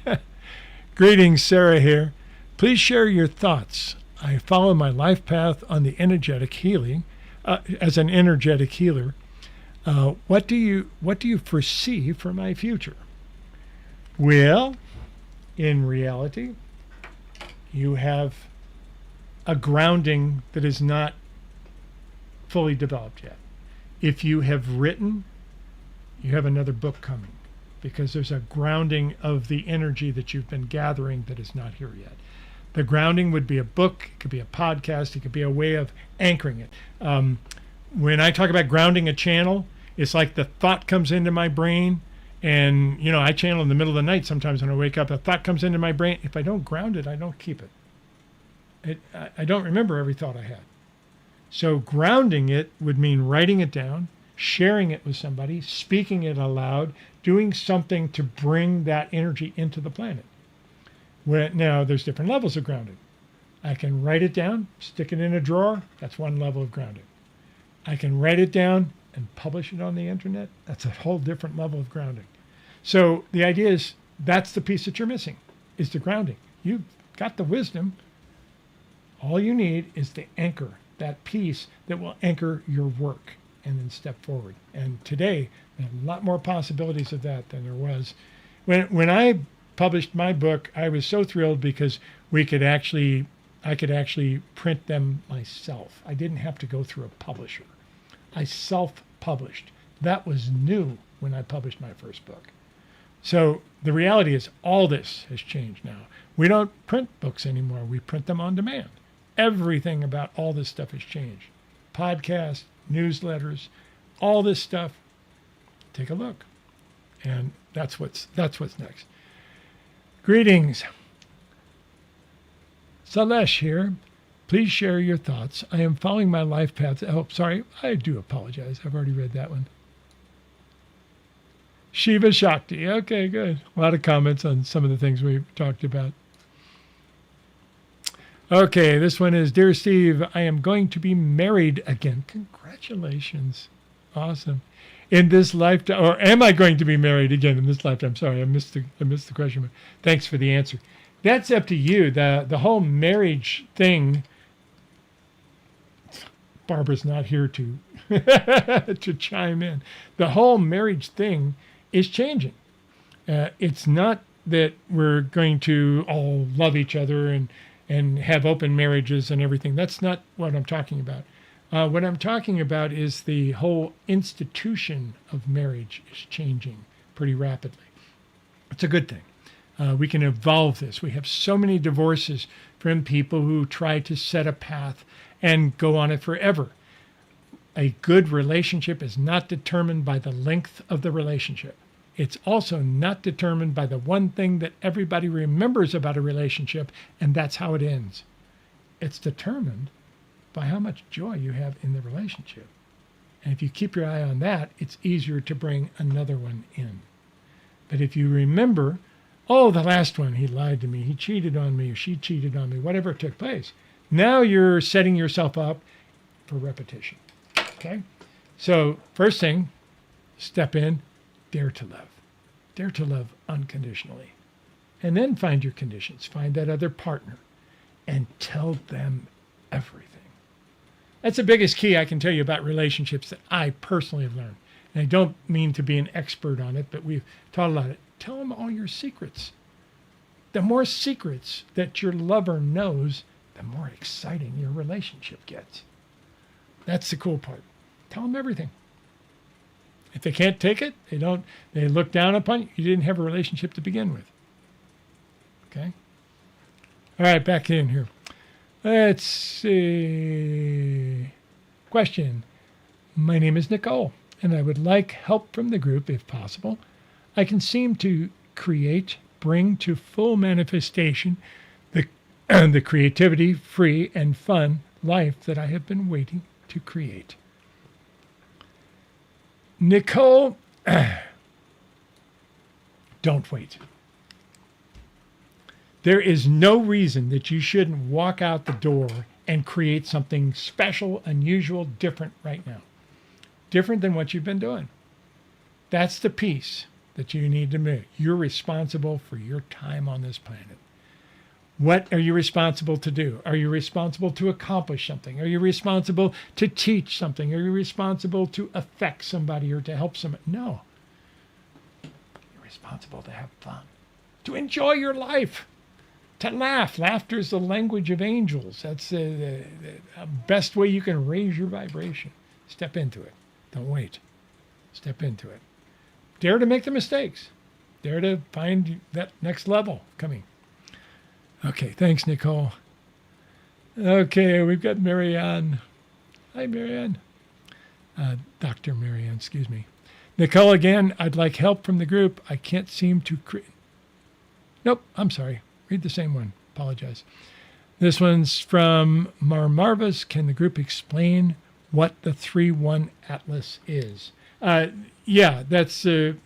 Greetings, Sarah here. Please share your thoughts. I follow my life path on the energetic healing, as an energetic healer. What do you foresee for my future? Well, in reality, you have a grounding that is not fully developed yet. If you have written, you have another book coming, because there's a grounding of the energy that you've been gathering that is not here yet. The grounding would be a book, it could be a podcast, it could be a way of anchoring it. When I talk about grounding a channel, it's like the thought comes into my brain, and I channel in the middle of the night sometimes when I wake up. A thought comes into my brain. If I don't ground it, I don't keep it. I don't remember every thought I had. So grounding it would mean writing it down, sharing it with somebody, speaking it aloud, doing something to bring that energy into the planet. Now, there's different levels of grounding. I can write it down, stick it in a drawer. That's one level of grounding. I can write it down and publish it on the internet. That's a whole different level of grounding. So the idea is that's the piece that you're missing, is the grounding. You've got the wisdom. All you need is the anchor, that piece that will anchor your work and then step forward. And today, there are a lot more possibilities of that than there was. When I published my book, I was so thrilled because I could actually print them myself. I didn't have to go through a publisher. I self-published. That was new when I published my first book. So the reality is all this has changed now. We don't print books anymore. We print them on demand. Everything about all this stuff has changed. Podcasts, newsletters, all this stuff. Take a look. And that's what's next. Greetings. Salesh here. Please share your thoughts. I am following my life path. Oh, sorry. I do apologize. I've already read that one. Shiva Shakti. Okay, good. A lot of comments on some of the things we've talked about. Okay, this one is, Dear Steve, I am going to be married again. Congratulations. Awesome. In this lifetime, or am I going to be married again in this lifetime? Sorry, I missed the question. Thanks for the answer. That's up to you. The whole marriage thing, Barbara's not here to to chime in. The whole marriage thing is changing. It's not that we're going to all love each other and have open marriages and everything. That's not what I'm talking about. What I'm talking about is the whole institution of marriage is changing pretty rapidly. It's a good thing. We can evolve this. We have so many divorces from people who try to set a path and go on it forever. A good relationship is not determined by the length of the relationship. It's also not determined by the one thing that everybody remembers about a relationship, and that's how it ends. It's determined by how much joy you have in the relationship. And if you keep your eye on that, it's easier to bring another one in. But if you remember, oh, the last one, he lied to me, he cheated on me, or she cheated on me, whatever took place, now you're setting yourself up for repetition. Okay? So first thing, step in, dare to love. Dare to love unconditionally. And then find your conditions. Find that other partner and tell them everything. That's the biggest key I can tell you about relationships that I personally have learned. And I don't mean to be an expert on it, but we've taught a lot of it. Tell them all your secrets. The more secrets that your lover knows, the more exciting your relationship gets. That's the cool part. Tell them everything. If they can't take it, they look down upon you. You didn't have a relationship to begin with. Okay? All right, back in here. Let's see. Question. My name is Nicole, and I would like help from the group if possible. I can seem to bring to full manifestation the creativity, free, and fun life that I have been waiting to create. Nicole, don't wait. There is no reason that you shouldn't walk out the door and create something special, unusual, different right now. Different than what you've been doing. That's the piece that you need to make. You're responsible for your time on this planet. What are you responsible to do? Are you responsible to accomplish something? Are you responsible to teach something? Are you responsible to affect somebody or to help somebody? No. You're responsible to have fun, to enjoy your life, to laugh. Laughter is the language of angels. That's the best way you can raise your vibration. Step into it. Don't wait. Step into it. Dare to make the mistakes. Dare to find that next level coming. Okay, thanks, Nicole. Okay, we've got Marianne. Hi, Marianne. Dr. Marianne, excuse me. Nicole, again, I'd like help from the group. I can't seem to create. Nope, I'm sorry. Read the same one. Apologize. This one's from Marvis. Can the group explain what the 3-1 Atlas is? Yeah, that's the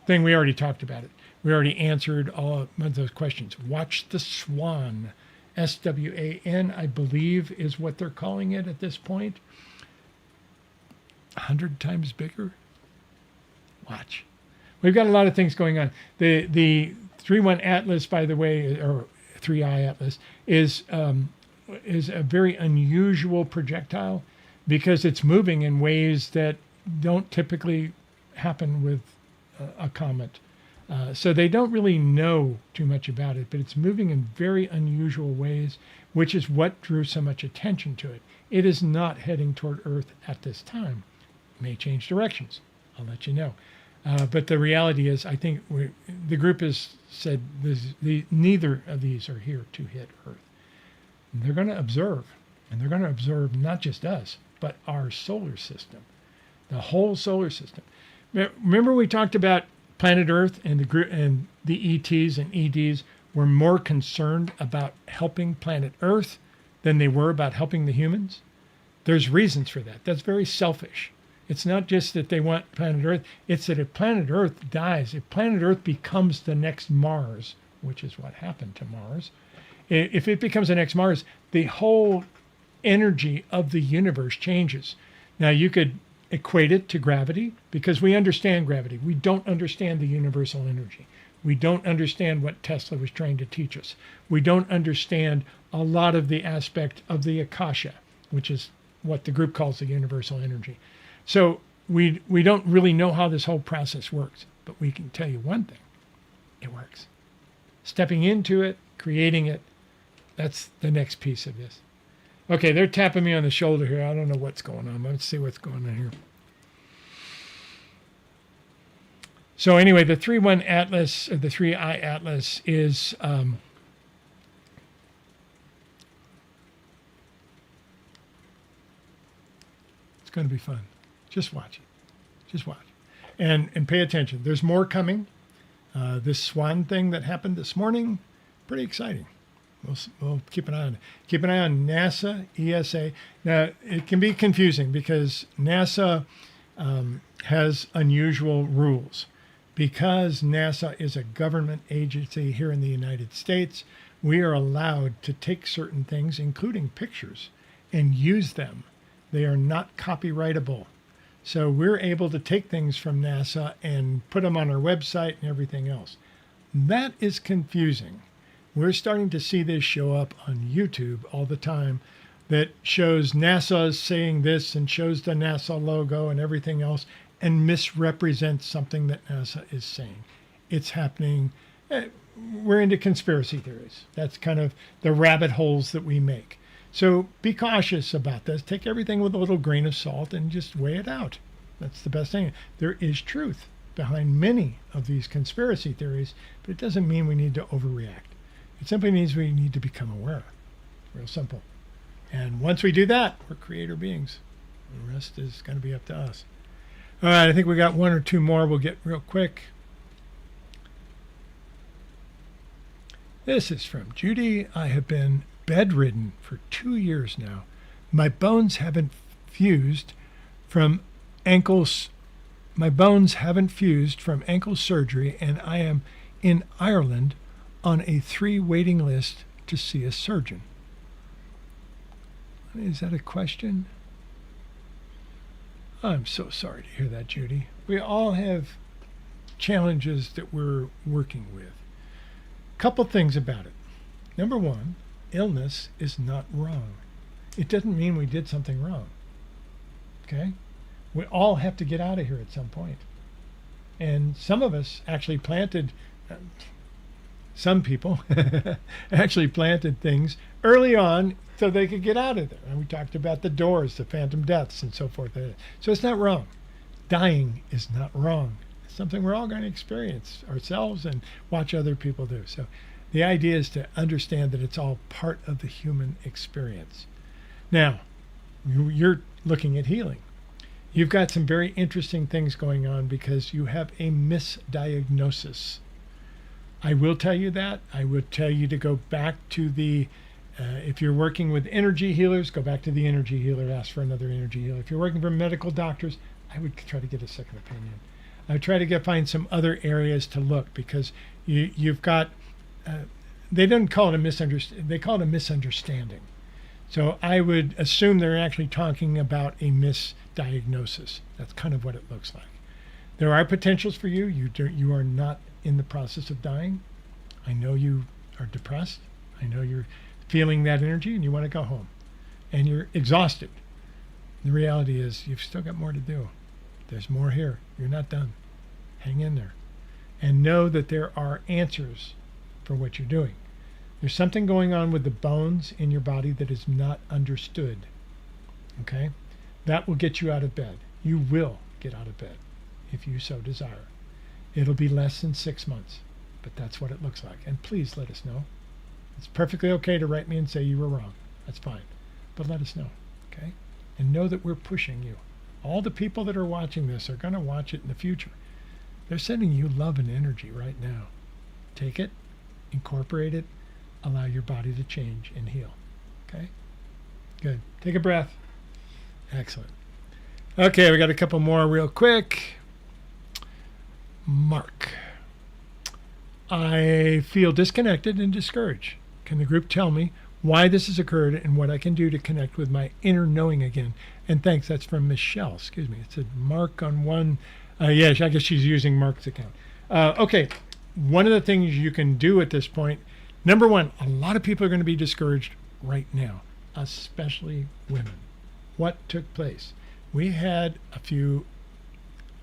thing. We already talked about it. We already answered all of those questions. Watch the Swan. SWAN, I believe, is what they're calling it at this point. 100 times bigger. Watch. We've got a lot of things going on. The 3-1 Atlas, by the way, or 3-I Atlas, is a very unusual projectile because it's moving in ways that don't typically happen with a comet. So they don't really know too much about it, but it's moving in very unusual ways, which is what drew so much attention to it. It is not heading toward Earth at this time. It may change directions. I'll let you know. But the reality is, I think the group has said neither of these are here to hit Earth. And they're going to observe, and they're going to observe not just us, but our solar system, the whole solar system. Remember we talked about planet Earth and the ETs and EDs were more concerned about helping planet Earth than they were about helping the humans? There's reasons for that. That's very selfish. It's not just that they want planet Earth. It's that if planet Earth dies, if planet Earth becomes the next Mars, which is what happened to Mars, if it becomes the next Mars, the whole energy of the universe changes. Now, you could equate it to gravity because we understand gravity. We don't understand the universal energy. We don't understand what Tesla was trying to teach us. We don't understand a lot of the aspect of the Akasha, which is what the group calls the universal energy. So we don't really know how this whole process works, but we can tell you one thing: it works. Stepping into it, creating it, that's the next piece of this. Okay, they're tapping me on the shoulder here. I don't know what's going on. Let's see what's going on here. So anyway, the 3-1 Atlas, or the 3-eye Atlas is it's going to be fun. Just watch it. Just watch. And pay attention. There's more coming. This swan thing that happened this morning, pretty exciting. We'll keep an eye on it. Keep an eye on NASA, ESA. Now, it can be confusing because NASA has unusual rules. Because NASA is a government agency here in the United States, we are allowed to take certain things, including pictures, and use them. They are not copyrightable. So we're able to take things from NASA and put them on our website and everything else. That is confusing. We're starting to see this show up on YouTube all the time that shows NASA saying this and shows the NASA logo and everything else and misrepresents something that NASA is saying. It's happening. We're into conspiracy theories. That's kind of the rabbit holes that we make. So be cautious about this. Take everything with a little grain of salt and just weigh it out. That's the best thing. There is truth behind many of these conspiracy theories, but it doesn't mean we need to overreact. It simply means we need to become aware. Real simple. And once we do that, we're creator beings. The rest is going to be up to us. All right, I think we got one or two more. We'll get real quick. This is from Judy. I have been bedridden for 2 years now. My bones haven't fused from ankles. My bones haven't fused from ankle surgery, and I am in Ireland on a 3 waiting list to see a surgeon. Is that a question? I'm so sorry to hear that, Judy. We all have challenges that we're working with. Couple things about it. Number one, illness is not wrong. It doesn't mean we did something wrong. Okay? We all have to get out of here at some point. And some of us actually planted, some people actually planted things early on so they could get out of there. And we talked about the doors, the phantom deaths, and so forth. So it's not wrong. Dying is not wrong. It's something we're all going to experience ourselves and watch other people do. So the idea is to understand that it's all part of the human experience. Now, you're looking at healing. You've got some very interesting things going on because you have a misdiagnosis. I will tell you that. I would tell you to go back to the, if you're working with energy healers, go back to the energy healer, ask for another energy healer. If you're working for medical doctors, I would try to get a second opinion. I would try to find some other areas to look because you've got, they didn't call it a misunderstanding, they call it a misunderstanding. So I would assume they're actually talking about a misdiagnosis. That's kind of what it looks like. There are potentials for you. You are not in the process of dying. I know you are depressed. I know you're feeling that energy and you want to go home. And you're exhausted. The reality is you've still got more to do. There's more here. You're not done. Hang in there. And know that there are answers for what you're doing. There's something going on with the bones in your body that is not understood. Okay? That will get you out of bed. You will get out of bed if you so desire. It'll be less than 6 months, but that's what it looks like. And please let us know. It's perfectly okay to write me and say you were wrong. That's fine. But let us know, okay? And know that we're pushing you. All the people that are watching this are going to watch it in the future. They're sending you love and energy right now. Take it, incorporate it, allow your body to change and heal, okay? Good. Take a breath. Excellent. Okay, we got a couple more real quick. Mark. I feel disconnected and discouraged. Can the group tell me why this has occurred and what I can do to connect with my inner knowing again? And thanks, that's from Michelle. Excuse me. It said Mark on one. Yeah, I guess she's using Mark's account. Okay, one of the things you can do at this point, number one, a lot of people are going to be discouraged right now, especially women. What took place? We had a few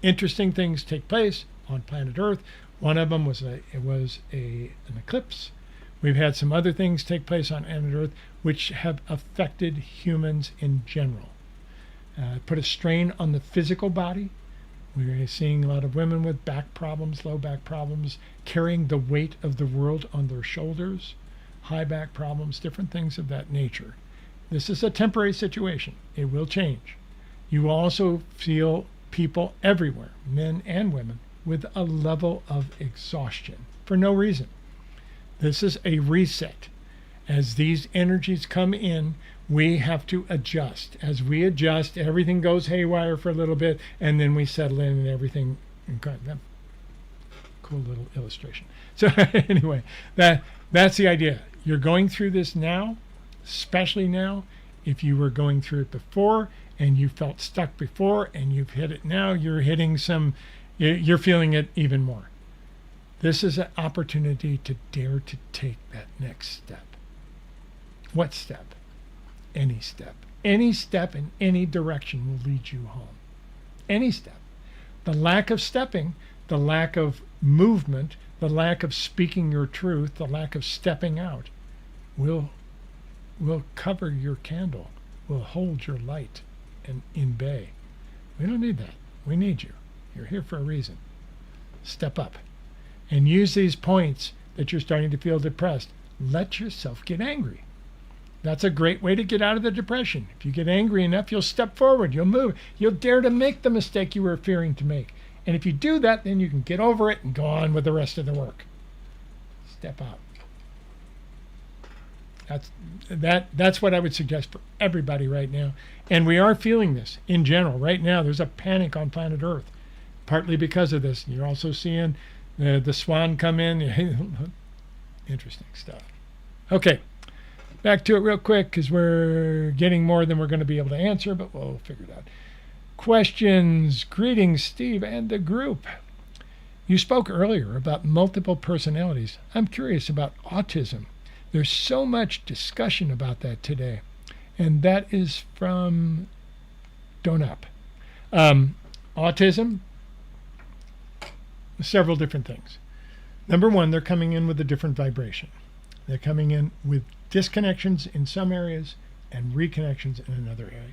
interesting things take place on planet Earth. One of them was an eclipse. We've had some other things take place on planet Earth which have affected humans in general. Put a strain on the physical body. We're seeing a lot of women with back problems, low back problems, carrying the weight of the world on their shoulders, high back problems, different things of that nature. This is a temporary situation. It will change. You also feel people everywhere, men and women, with a level of exhaustion for no reason. This is a reset. As these energies come in, we have to adjust. As we adjust, everything goes haywire for a little bit, and then we settle in and everything. Cool little illustration. So anyway, that's the idea. You're going through this now, especially now. If you were going through it before and you felt stuck before and you've hit it now, you're feeling it even more. This is an opportunity to dare to take that next step. What step? Any step. Any step in any direction will lead you home. Any step. The lack of stepping, the lack of movement, the lack of speaking your truth, the lack of stepping out will cover your candle, will hold your light in bay. We don't need that. We need you. You're here for a reason. Step up and use these points that you're starting to feel depressed. Let yourself get angry. That's a great way to get out of the depression. If you get angry enough, you'll step forward, you'll move, you'll dare to make the mistake you were fearing to make. And if you do that, then you can get over it and go on with the rest of the work. Step out. That's what I would suggest for everybody right now. And we are feeling this in general. Right now, there's a panic on planet Earth, partly because of this. You're also seeing the swan come in. Interesting stuff. Okay. Back to it real quick because we're getting more than we're going to be able to answer, but we'll figure it out. Questions. Greetings, Steve and the group. You spoke earlier about multiple personalities. I'm curious about autism. There's so much discussion about that today. And that is from Donup. Autism, several different things. Number one, they're coming in with a different vibration. They're coming in with disconnections in some areas and reconnections in another area.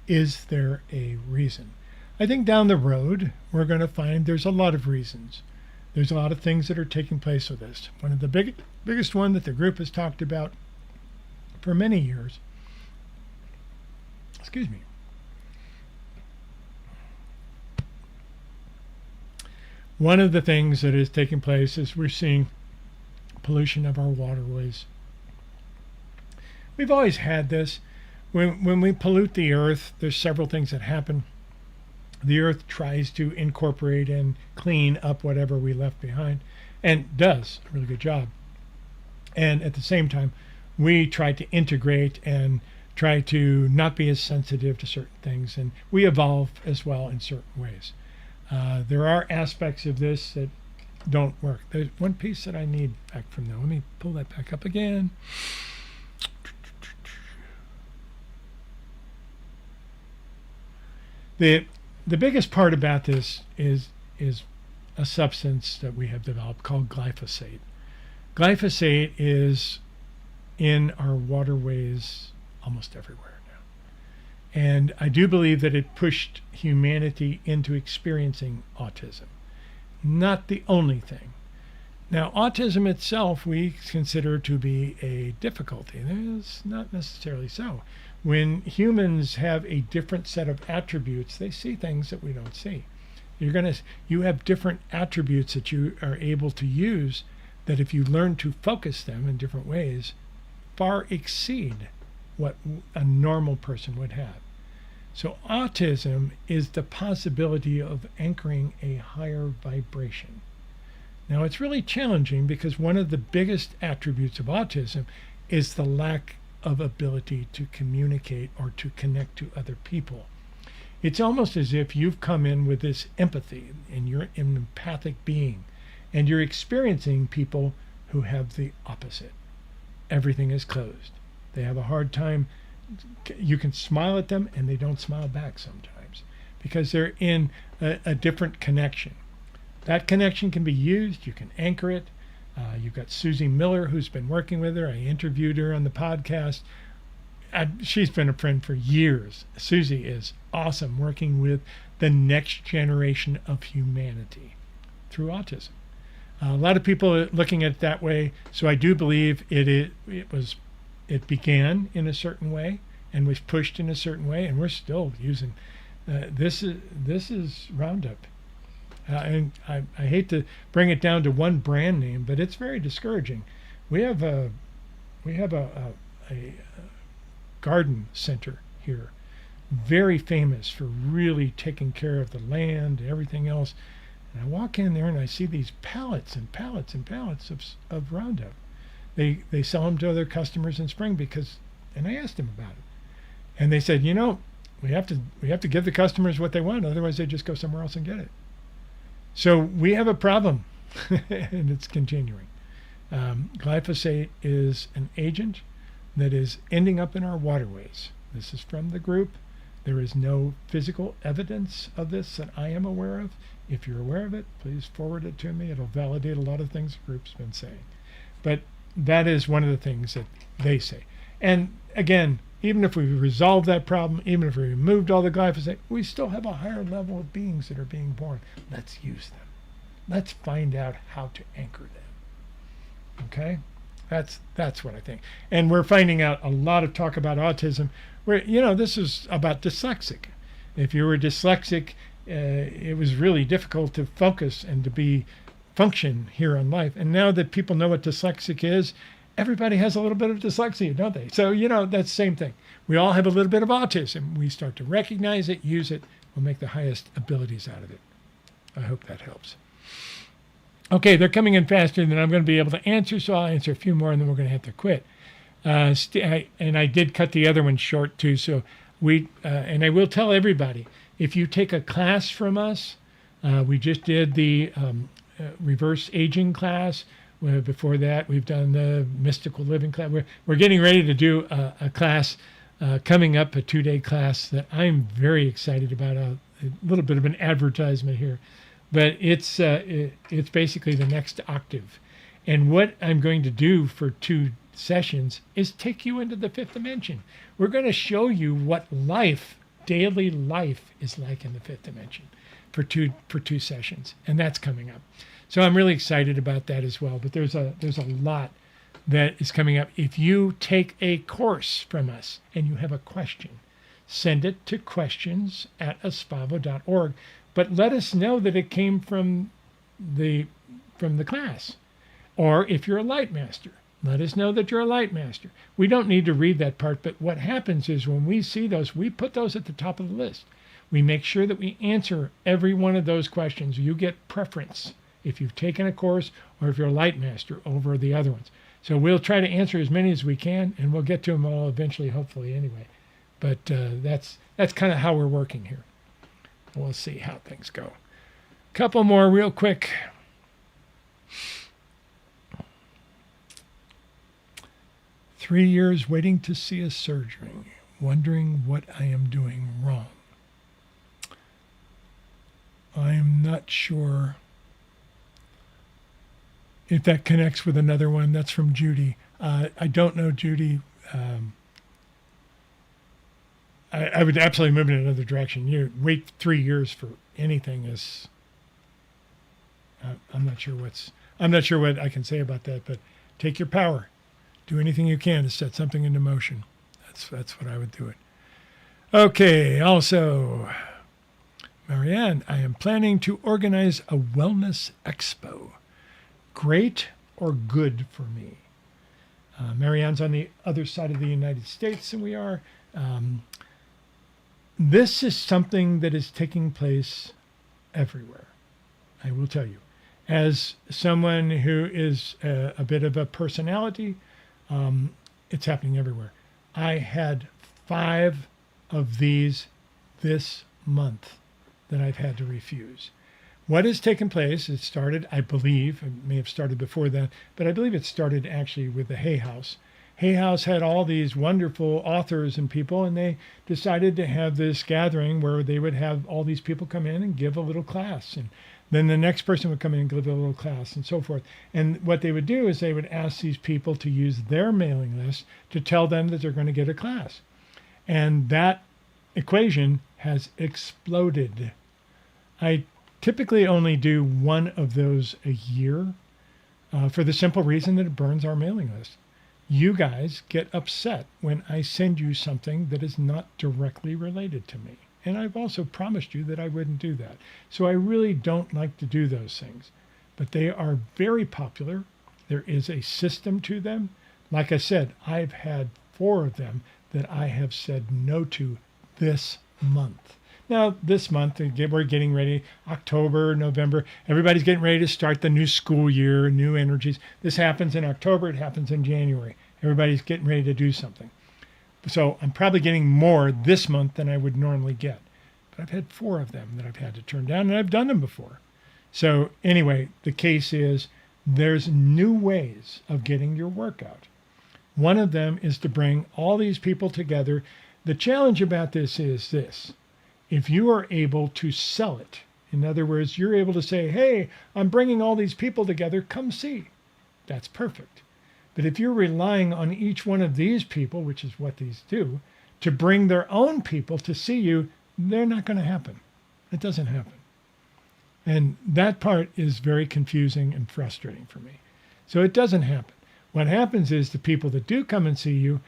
Is there a reason? I think down the road, we're going to find there's a lot of reasons. There's a lot of things that are taking place with this. One of the biggest one that the group has talked about for many years, one of the things that is taking place is we're seeing pollution of our waterways. We've always had this. When we pollute the earth, there's several things that happen. The earth tries to incorporate and clean up whatever we left behind, and does a really good job. And at the same time, we try to integrate and try to not be as sensitive to certain things, and we evolve as well in certain ways. There are aspects of this that don't work. There's one piece that I need back from there. Let me pull that back up again. The biggest part about this is a substance that we have developed called glyphosate. Glyphosate is in our waterways almost everywhere now. And I do believe that it pushed humanity into experiencing autism. not the only thing. Now, autism itself we consider to be a difficulty. It's not necessarily so. When humans have a different set of attributes, they see things that we don't see. You have different attributes that you are able to use that, if you learn to focus them in different ways, far exceed what a normal person would have. So autism is the possibility of anchoring a higher vibration. Now, it's really challenging because one of the biggest attributes of autism is the lack of ability to communicate or to connect to other people. It's almost as if you've come in with this empathy and you're an empathic being, and you're experiencing people who have the opposite. Everything is closed. They have a hard time. You can smile at them and they don't smile back sometimes because they're in a different connection. That connection can be used. You can anchor it. You've got Susie Miller, who's been working with her. I interviewed her on the podcast. She's been a friend for years. Susie is awesome, working with the next generation of humanity through autism. A lot of people are looking at it that way, so I do believe it began in a certain way and was pushed in a certain way, and we're still using this is Roundup. And I hate to bring it down to one brand name, but it's very discouraging. We have a garden center here, very famous for really taking care of the land and everything else. And I walk in there and I see these pallets and pallets and pallets of Roundup. They sell them to other customers in spring and I asked them about it, and they said, we have to give the customers what they want, otherwise they just go somewhere else and get it. So we have a problem, and it's continuing. Glyphosate is an agent that is ending up in our waterways. This is from the group. There is no physical evidence of this that I am aware of. If you're aware of it, please forward it to me. It'll validate a lot of things the group's been saying. But that is one of the things that they say. And again, even if we resolve that problem, even if we removed all the glyphosate, we still have a higher level of beings that are being born. Let's use them. Let's find out how to anchor them. Okay? That's what I think. And we're finding out a lot of talk about autism where, this is about dyslexic. If you were dyslexic, it was really difficult to focus and to function here on life. And now that people know what dyslexic is, everybody has a little bit of dyslexia, don't they? So, that's the same thing. We all have a little bit of autism. We start to recognize it, use it, we'll make the highest abilities out of it. I hope that helps. Okay, they're coming in faster than I'm going to be able to answer, so I'll answer a few more and then we're going to have to quit. And I did cut the other one short too, so and I will tell everybody, if you take a class from us, we just did the reverse aging class. Before that, we've done the mystical living class. We're getting ready to do a class coming up, a 2-day class that I'm very excited about. A little bit of an advertisement here, but it's basically the next octave. And what I'm going to do for 2 sessions is take you into the 5th dimension. We're going to show you what daily life is like in the 5th dimension for two sessions, and that's coming up. So I'm really excited about that as well. But there's a lot that is coming up. If you take a course from us and you have a question, send it to questions@aspavo.org. But let us know that it came from the class. Or if you're a light master, let us know that you're a light master. We don't need to read that part, but what happens is when we see those, we put those at the top of the list. We make sure that we answer every one of those questions. You get preference if you've taken a course or if you're a light master over the other ones. So we'll try to answer as many as we can, and we'll get to them all eventually, hopefully anyway. But that's kind of how we're working here. We'll see how things go. Couple more real quick. "3 years waiting to see a surgery, wondering what I am doing wrong." I'm not sure if that connects with another one. That's from Judy. I don't know, Judy. I would absolutely move in another direction. You wait 3 years for anything is, I'm not sure what I can say about that, but take your power. Do anything you can to set something into motion. That's what I would do it. Okay, also, Marianne, I am planning to organize a wellness expo. Great or good for me? Marianne's on the other side of the United States than we are. This is something that is taking place everywhere. I will tell you. As someone who is a bit of a personality, it's happening everywhere. I had 5 of these this month that I've had to refuse. What has taken place, it started, I believe, it may have started before then, but I believe it started actually with the Hay House. Hay House had all these wonderful authors and people, and they decided to have this gathering where they would have all these people come in and give a little class. And then the next person would come in and give a little class and so forth. And what they would do is they would ask these people to use their mailing list to tell them that they're going to get a class. And that equation has exploded. I typically only do 1 of those a year for the simple reason that it burns our mailing list. You guys get upset when I send you something that is not directly related to me. And I've also promised you that I wouldn't do that. So I really don't like to do those things. But they are very popular. There is a system to them. Like I said, I've had 4 of them that I have said no to this month. Now, this month, we're getting ready, October, November. Everybody's getting ready to start the new school year, new energies. This happens in October. It happens in January. Everybody's getting ready to do something. So I'm probably getting more this month than I would normally get. But I've had 4 of them that I've had to turn down, and I've done them before. So anyway, the case is there's new ways of getting your work out. One of them is to bring all these people together. The challenge about this is this. If you are able to sell it, in other words, you're able to say, hey, I'm bringing all these people together, come see. That's perfect. But if you're relying on each one of these people, which is what these do, to bring their own people to see you, they're not going to happen. It doesn't happen. And that part is very confusing and frustrating for me. So it doesn't happen. What happens is the people that do come and see you,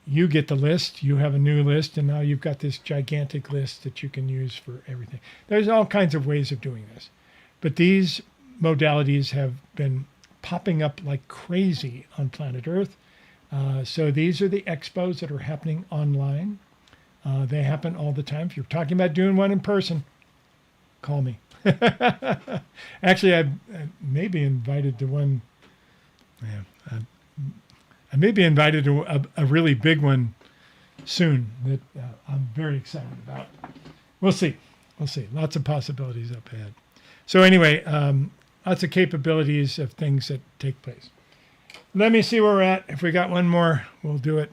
you get the list, you have a new list, and now you've got this gigantic list that you can use for everything. There's all kinds of ways of doing this. But these modalities have been popping up like crazy on planet Earth. So these are the expos that are happening online. They happen all the time. If you're talking about doing one in person, call me. Actually, I may be invited to one. Yeah, I may be invited to a really big one soon that I'm very excited about. We'll see. We'll see. Lots of possibilities up ahead. So anyway, lots of capabilities of things that take place. Let me see where we're at. If we got one more, we'll do it.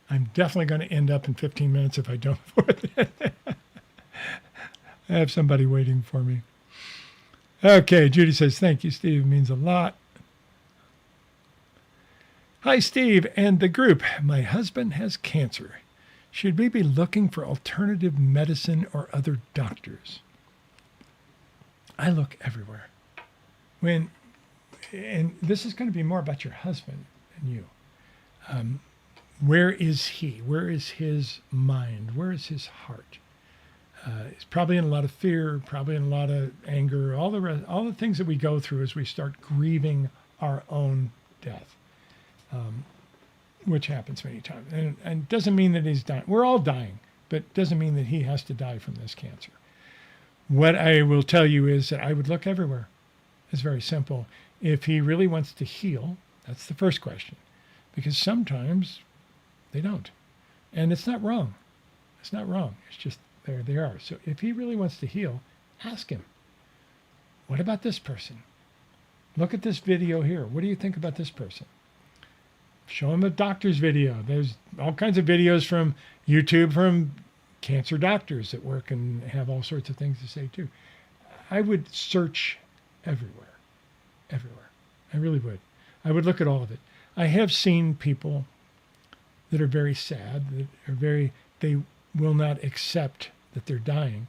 I'm definitely going to end up in 15 minutes if I don't before then. I have somebody waiting for me. Okay, Judy says, thank you, Steve. It means a lot. Hi, Steve and the group. My husband has cancer. Should we be looking for alternative medicine or other doctors? I look everywhere. And this is going to be more about your husband than you. Where is he? Where is his mind? Where is his heart? He's probably in a lot of fear, probably in a lot of anger, all the things that we go through as we start grieving our own death. Which happens many times. And doesn't mean that he's dying. We're all dying, but doesn't mean that he has to die from this cancer. What I will tell you is that I would look everywhere. It's very simple. If he really wants to heal, that's the first question. Because sometimes they don't. And it's not wrong. It's not wrong. It's just there they are. So if he really wants to heal, ask him, what about this person? Look at this video here. What do you think about this person? Show him a doctor's video. There's all kinds of videos from YouTube from cancer doctors that work and have all sorts of things to say too. I would search everywhere. Everywhere. I really would. I would look at all of it. I have seen people that are very sad, that are they will not accept that they're dying.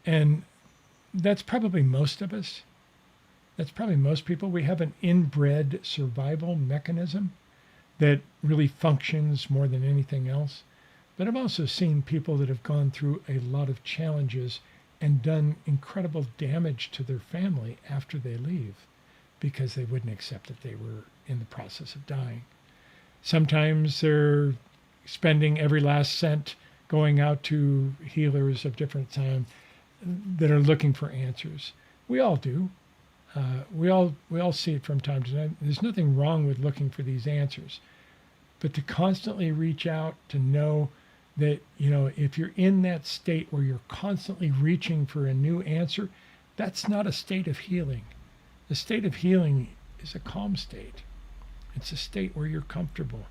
And that's probably most of us. That's probably most people. We have an inbred survival mechanism that really functions more than anything else. But I've also seen people that have gone through a lot of challenges and done incredible damage to their family after they leave because they wouldn't accept that they were in the process of dying. Sometimes they're spending every last cent going out to healers of different time that are looking for answers. We all do. We all see it from time to time. There's nothing wrong with looking for these answers, but to constantly reach out, to know that, if you're in that state where you're constantly reaching for a new answer, that's not a state of healing. The state of healing is a calm state. It's a state where you're comfortable,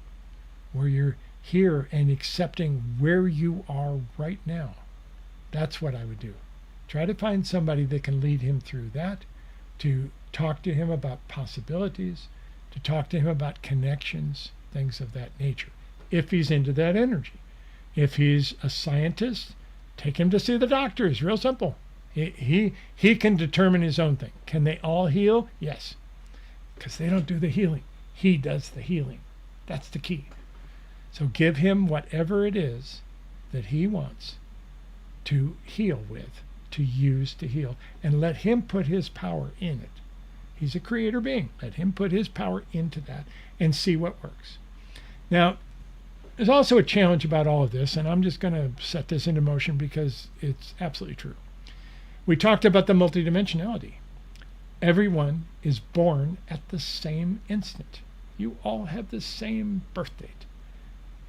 where you're here and accepting where you are right now. That's what I would do. Try to find somebody that can lead him through that, to talk to him about possibilities, to talk to him about connections, things of that nature, if he's into that energy. If he's a scientist, take him to see the doctors. Real simple. He can determine his own thing. Can they all heal? Yes. Because they don't do the healing. He does the healing. That's the key. So give him whatever it is that he wants to heal with, to use to heal, and let him put his power in it. He's a creator being. Let him put his power into that and see what works. Now, there's also a challenge about all of this, and I'm just going to set this into motion because it's absolutely true. We talked about the multidimensionality. Everyone is born at the same instant. You all have the same birth date.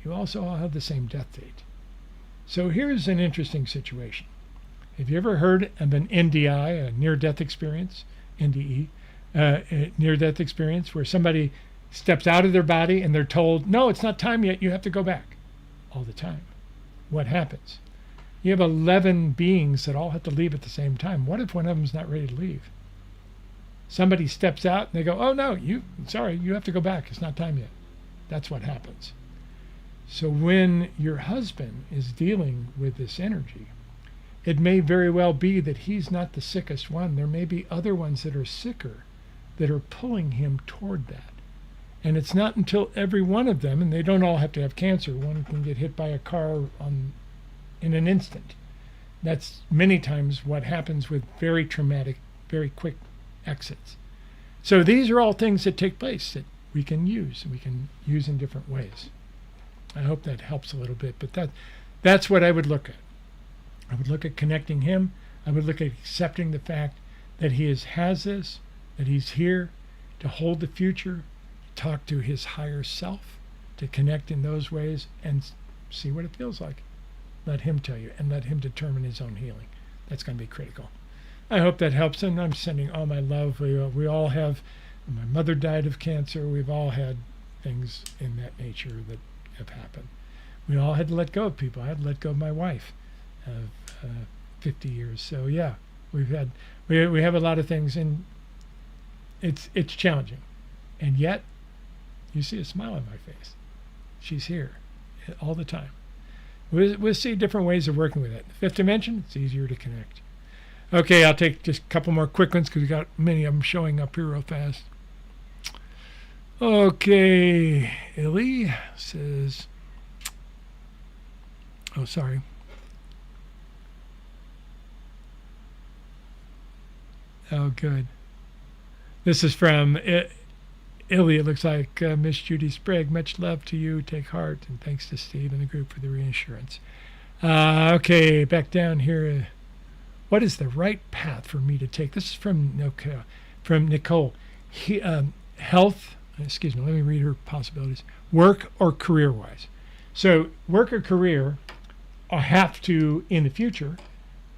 You also all have the same death date. So here's an interesting situation. Have you ever heard of an NDI, a near-death experience, NDE, a near-death experience, where somebody steps out of their body and they're told, no, it's not time yet, you have to go back? All the time. What happens? You have 11 beings that all have to leave at the same time. What if one of them's not ready to leave? Somebody steps out and they go, oh no, you have to go back, it's not time yet. That's what happens. So when your husband is dealing with this energy, it may very well be that he's not the sickest one. There may be other ones that are sicker that are pulling him toward that. And it's not until every one of them, and they don't all have to have cancer, one can get hit by a car in an instant. That's many times what happens with very traumatic, very quick exits. So these are all things that take place that we can use, and we can use in different ways. I hope that helps a little bit, but that's what I would look at. I would look at connecting him. I would look at accepting the fact that he has this, that he's here to hold the future, talk to his higher self, to connect in those ways and see what it feels like. Let him tell you and let him determine his own healing. That's going to be critical. I hope that helps, and I'm sending all my love. We all have, my mother died of cancer. We've all had things in that nature that have happened. We all had to let go of people. I had to let go of my wife of 50 years. So yeah, we have a lot of things, and it's challenging. And yet, you see a smile on my face. She's here all the time. We'll see different ways of working with it. The fifth dimension, it's easier to connect. Okay, I'll take just a couple more quick ones because we got many of them showing up here real fast. Okay, Illy says, oh, sorry. Oh, good. This is from Illy. It looks like Miss Judy Sprague. Much love to you. Take heart. And thanks to Steve and the group for the reassurance. Okay, back down here. What is the right path for me to take? This is from Nicole. Health, excuse me, let me read her possibilities. Work or career-wise. So work or career have to, in the future,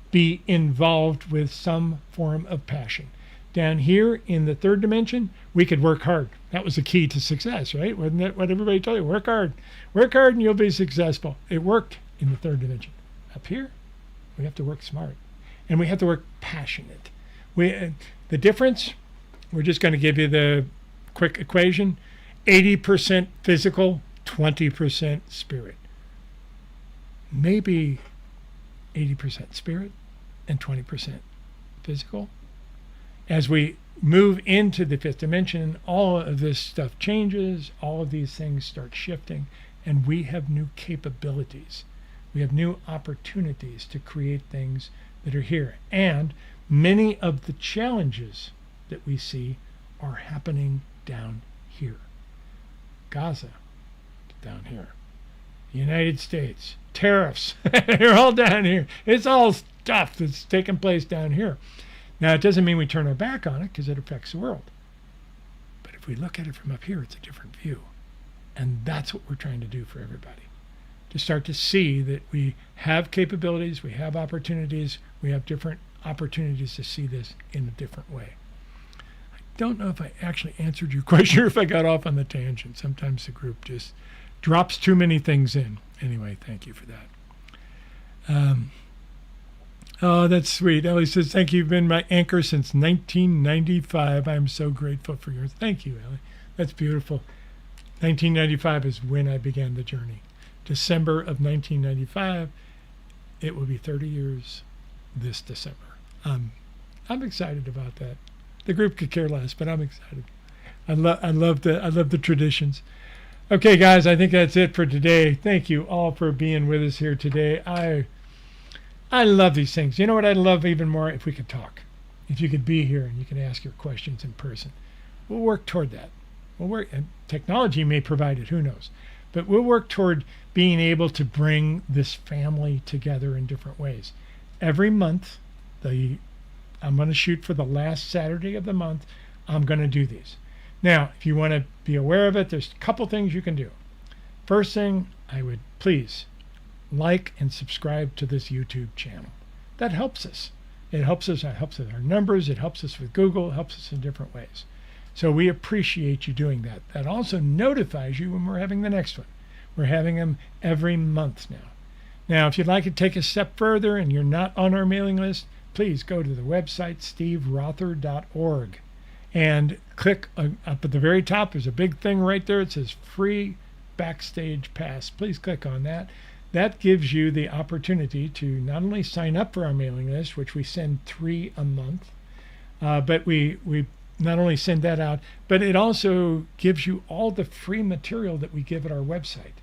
be involved with some form of passion. Down here in the third dimension, we could work hard. That was the key to success, right? Wasn't that what everybody told you? Work hard and you'll be successful. It worked in the third dimension. Up here, we have to work smart, and we have to work passionate. The difference, we're just going to give you the quick equation: 80% physical, 20% spirit. Maybe 80% spirit and 20% physical. as we move into the fifth dimension, all of this stuff changes, all of these things start shifting, and we have new capabilities. We have new opportunities to create things that are here. And many of the challenges that we see are happening down here. Gaza, down here. The United States, tariffs, they're all down here. It's all stuff that's taking place down here. Now, it doesn't mean we turn our back on it because it affects the world. But if we look at it from up here, it's a different view. And that's what we're trying to do for everybody. To start to see that we have capabilities, we have opportunities, we have different opportunities to see this in a different way. I don't know if I actually answered your question or if I got off on the tangent. Sometimes the group just drops too many things in. Anyway, thank you for that. Oh, that's sweet. Ellie says, thank you. You've been my anchor since 1995. I'm so grateful for yours. Thank you, Ellie. That's beautiful. 1995 is when I began the journey. December of 1995. It will be 30 years this December. I'm excited about that. The group could care less, but I'm excited. I love the traditions. Okay, guys, I think that's it for today. Thank you all for being with us here today. I love these things. You know what I'd love even more? If we could talk. If you could be here and you can ask your questions in person. We'll work toward that. And technology may provide it, who knows? But we'll work toward being able to bring this family together in different ways. Every month, I'm going to shoot for the last Saturday of the month. I'm going to do these. Now, if you want to be aware of it, there's a couple things you can do. First thing, I would please like and subscribe to this YouTube channel. That helps us. It helps us with our numbers. It helps us with Google. It helps us in different ways. So we appreciate you doing that. That also notifies you when we're having the next one. We're having them every month now. Now, if you'd like to take a step further and you're not on our mailing list, please go to the website, steverother.org, and click up at the very top. There's a big thing right there. It says free backstage pass. Please click on that. That gives you the opportunity to not only sign up for our mailing list, which we send 3 a month, but we not only send that out, but it also gives you all the free material that we give at our website.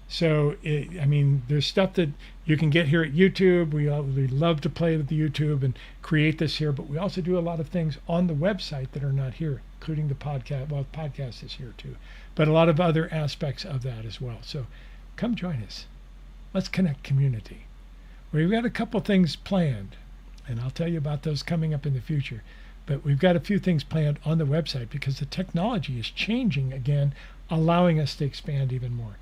So, there's stuff that you can get here at YouTube. We love to play with the YouTube and create this here, but we also do a lot of things on the website that are not here, including the podcast. Well, the podcast is here too, but a lot of other aspects of that as well. So come join us. Let's connect community. We've got a couple things planned, and I'll tell you about those coming up in the future. But we've got a few things planned on the website because the technology is changing again, allowing us to expand even more.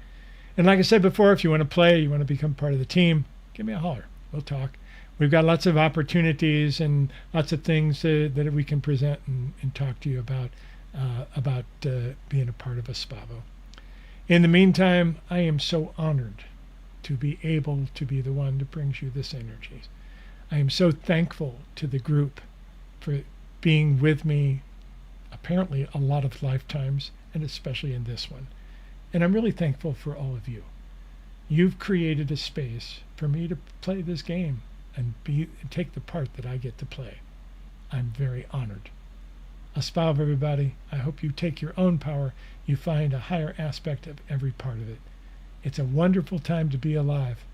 And like I said before, if you want to play, you want to become part of the team, give me a holler. We'll talk. We've got lots of opportunities and lots of things that we can present and talk to you about being a part of a SPAVO. In the meantime, I am so honored to be able to be the one that brings you this energy. I am so thankful to the group for being with me apparently a lot of lifetimes, and especially in this one. And I'm really thankful for all of you. You've created a space for me to play this game and take the part that I get to play. I'm very honored. Aspav, everybody. I hope you take your own power. You find a higher aspect of every part of it. It's a wonderful time to be alive.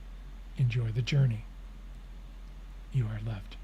Enjoy the journey. You are loved.